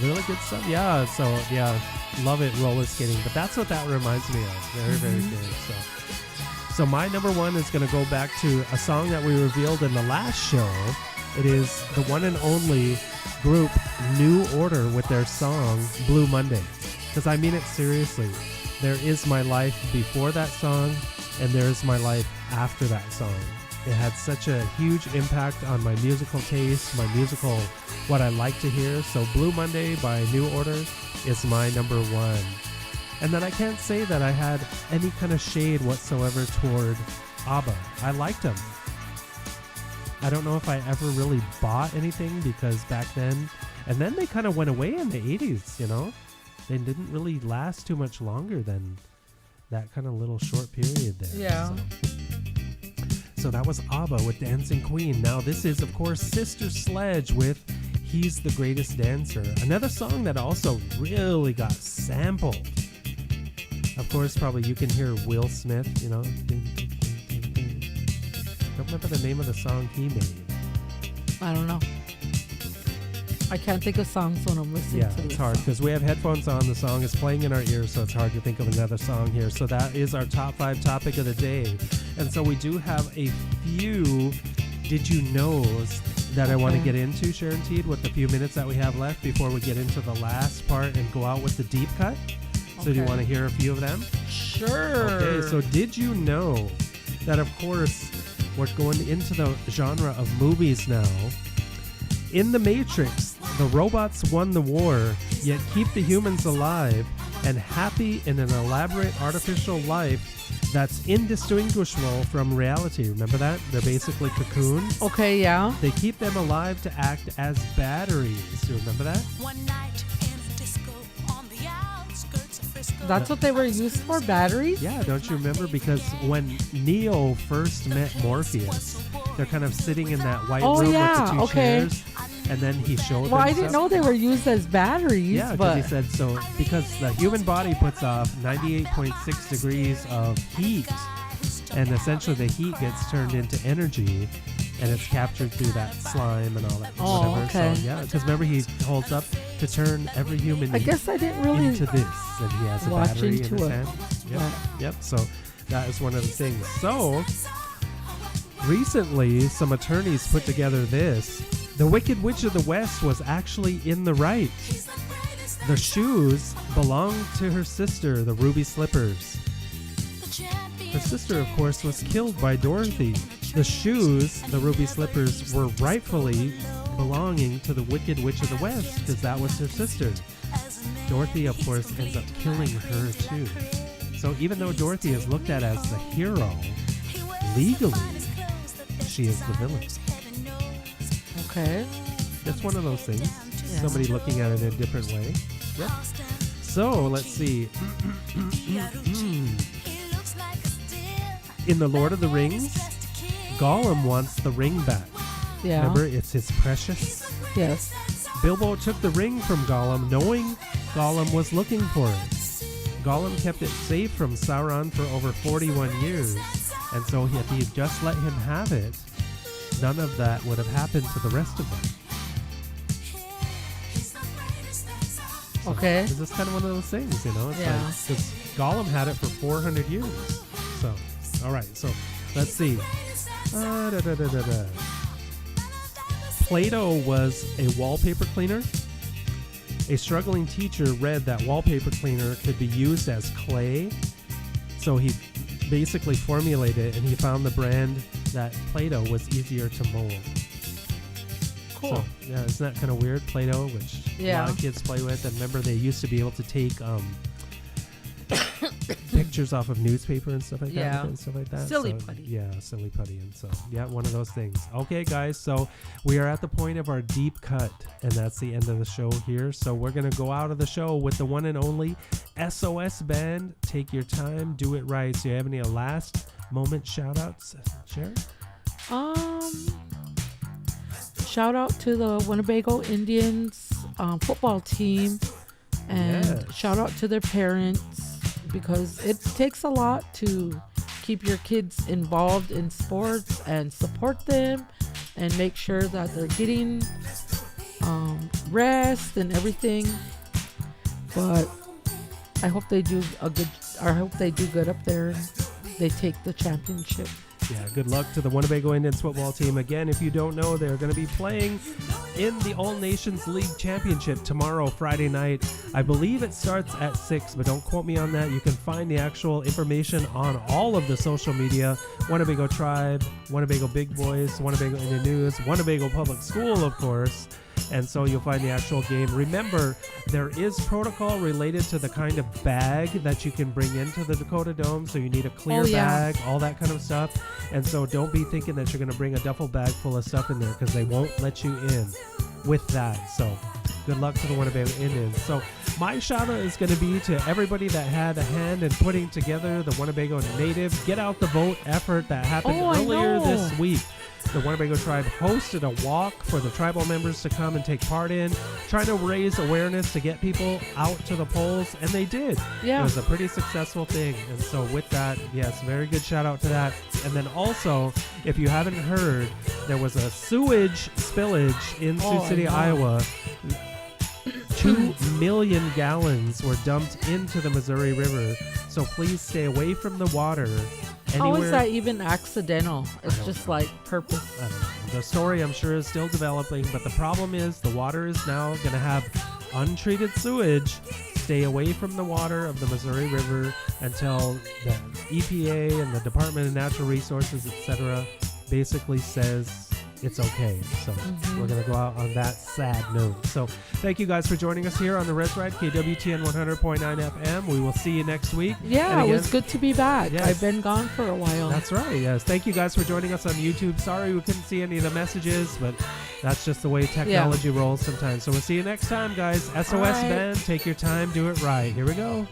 Really good stuff. Yeah. So yeah, love it, roller skating. But that's what that reminds me of. Very very good. So my number one is going to go back to a song that we revealed in the last show. It is the one and only group New Order with their song Blue Monday. Because I mean it seriously. There is my life before that song, and there is my life after that song. It had such a huge impact on my musical taste, my musical, what I like to hear. So Blue Monday by New Order is my number one. And then I can't say that I had any kind of shade whatsoever toward ABBA. I liked them. I don't know if I ever really bought anything because back then, and then they kind of went away in the 80s, you know? They didn't really last too much longer than that kind of little short period there. Yeah. So that was ABBA with Dancing Queen. Now this is, of course, Sister Sledge with He's the Greatest Dancer. Another song that also really got sampled. Of course, probably you can hear Will Smith, you know. Don't remember the name of the song he made. I don't know. I can't think of songs when I'm listening to this. Yeah, it's hard because we have headphones on. The song is playing in our ears, so it's hard to think of another song here. So that is our top 5 topic of the day. And so we do have a few Did You Knows that I want to get into, Sharon Teed, with the few minutes that we have left before we get into the last part and go out with the deep cut. So do you want to hear a few of them? Sure. Okay, so did you know that, of course, we're going into the genre of movies now, In the Matrix, the robots won the war, yet keep the humans alive and happy in an elaborate artificial life that's indistinguishable from reality. Remember that? They're basically cocoons. Okay, yeah. They keep them alive to act as batteries. Do you remember that? That's what they were used for, batteries? Yeah, don't you remember? Because when Neo first met Morpheus, they're kind of sitting in that white room with the two chairs, and then he showed them. Well, I didn't know they were used as batteries. Yeah, because but he said so. Because the human body puts off 98.6 degrees of heat, and essentially the heat gets turned into energy, and it's captured through that slime and all that. Oh, whatever. okay. So yeah, because remember he holds up to turn every human. I guess I didn't really into this, and he has a watch battery in into his it. hand. Yep, Yeah. yep. So that is one of the things. So recently, some attorneys put together this. The Wicked Witch of the West was actually in the right. The shoes belonged to her sister, the Ruby Slippers. Her sister, of course, was killed by Dorothy. The shoes, the Ruby Slippers, were rightfully belonging to the Wicked Witch of the West because that was her sister. Dorothy, of course, ends up killing her too. So even though Dorothy is looked at as the hero, legally, she is the villain. Okay. It's one of those things. Yeah. Somebody looking at it in a different way. Yep. So let's see. In The Lord of the Rings, Gollum wants the ring back. Yeah. Remember, it's his precious. Yes. Bilbo took the ring from Gollum, knowing Gollum was looking for it. Gollum kept it safe from Sauron for over 41 years, and so if he had just let him have it, none of that would have happened to the rest of them. So Okay. It's just kind of one of those things, you know? It's Yeah. like, 'cause Gollum had it for 400 years. So, all right. So, let's see. Play-Doh was a wallpaper cleaner. A struggling teacher read that wallpaper cleaner could be used as clay. So he basically formulated it, and he found the brand that Play-Doh was easier to mold. Cool. So, yeah, isn't that kind of weird? Play-Doh, which a lot of kids play with. And remember, they used to be able to take pictures off of newspaper and stuff like that. Yeah. And stuff like that. Silly So, putty. Yeah, silly putty. And so, yeah, one of those things. Okay, guys, so we are at the point of our deep cut, and that's the end of the show here. So we're going to go out of the show with the one and only SOS Band. Take your time, do it right. So you have any last moment shout outs, Sharon? Shout out to the Winnebago Indians football team, and Yes. shout out to their parents, because it takes a lot to keep your kids involved in sports and support them and make sure that they're getting rest and everything. But I hope they do good up there. They take the championship. Yeah, good luck to the Winnebago Indians football team. Again, if you don't know, they're going to be playing in the All Nations League Championship tomorrow, Friday night. I believe it starts at 6, but don't quote me on that. You can find the actual information on all of the social media. Winnebago Tribe, Winnebago Big Boys, Winnebago Indian News, Winnebago Public School, of course. And so you'll find the actual game. Remember, there is protocol related to the kind of bag that you can bring into the Dakota Dome. So you need a clear bag, all that kind of stuff. And so don't be thinking that you're going to bring a duffel bag full of stuff in there, because they won't let you in with that. So good luck to the Winnebago Indians. So my shout out is going to be to everybody that had a hand in putting together the Winnebago Native Get Out the Vote effort that happened earlier this week. The Winnebago Tribe hosted a walk for the tribal members to come and take part in, trying to raise awareness to get people out to the polls, and they did. Yeah. It was a pretty successful thing. And so with that, yes, very good shout out to that. And then also, if you haven't heard, there was a sewage spillage in Sioux City, Iowa. 2 million gallons were dumped into the Missouri River. So please stay away from the water. How is that even accidental? It's just like purpose. I don't know. The story, I'm sure, is still developing, but the problem is the water is now going to have untreated sewage. Stay away from the water of the Missouri River until the EPA and the Department of Natural Resources, etc., basically says it's okay. So we're going to go out on that sad note. So thank you guys for joining us here on the REZ RIDE, KWTN 100.9 FM. We will see you next week. Yeah, And it again, was good to be back. Yes. I've been gone for a while. That's right, yes. Thank you guys for joining us on YouTube. Sorry we couldn't see any of the messages, but that's just the way technology rolls sometimes. So we'll see you next time, guys. SOS right. Band, take your time, do it right. Here we go.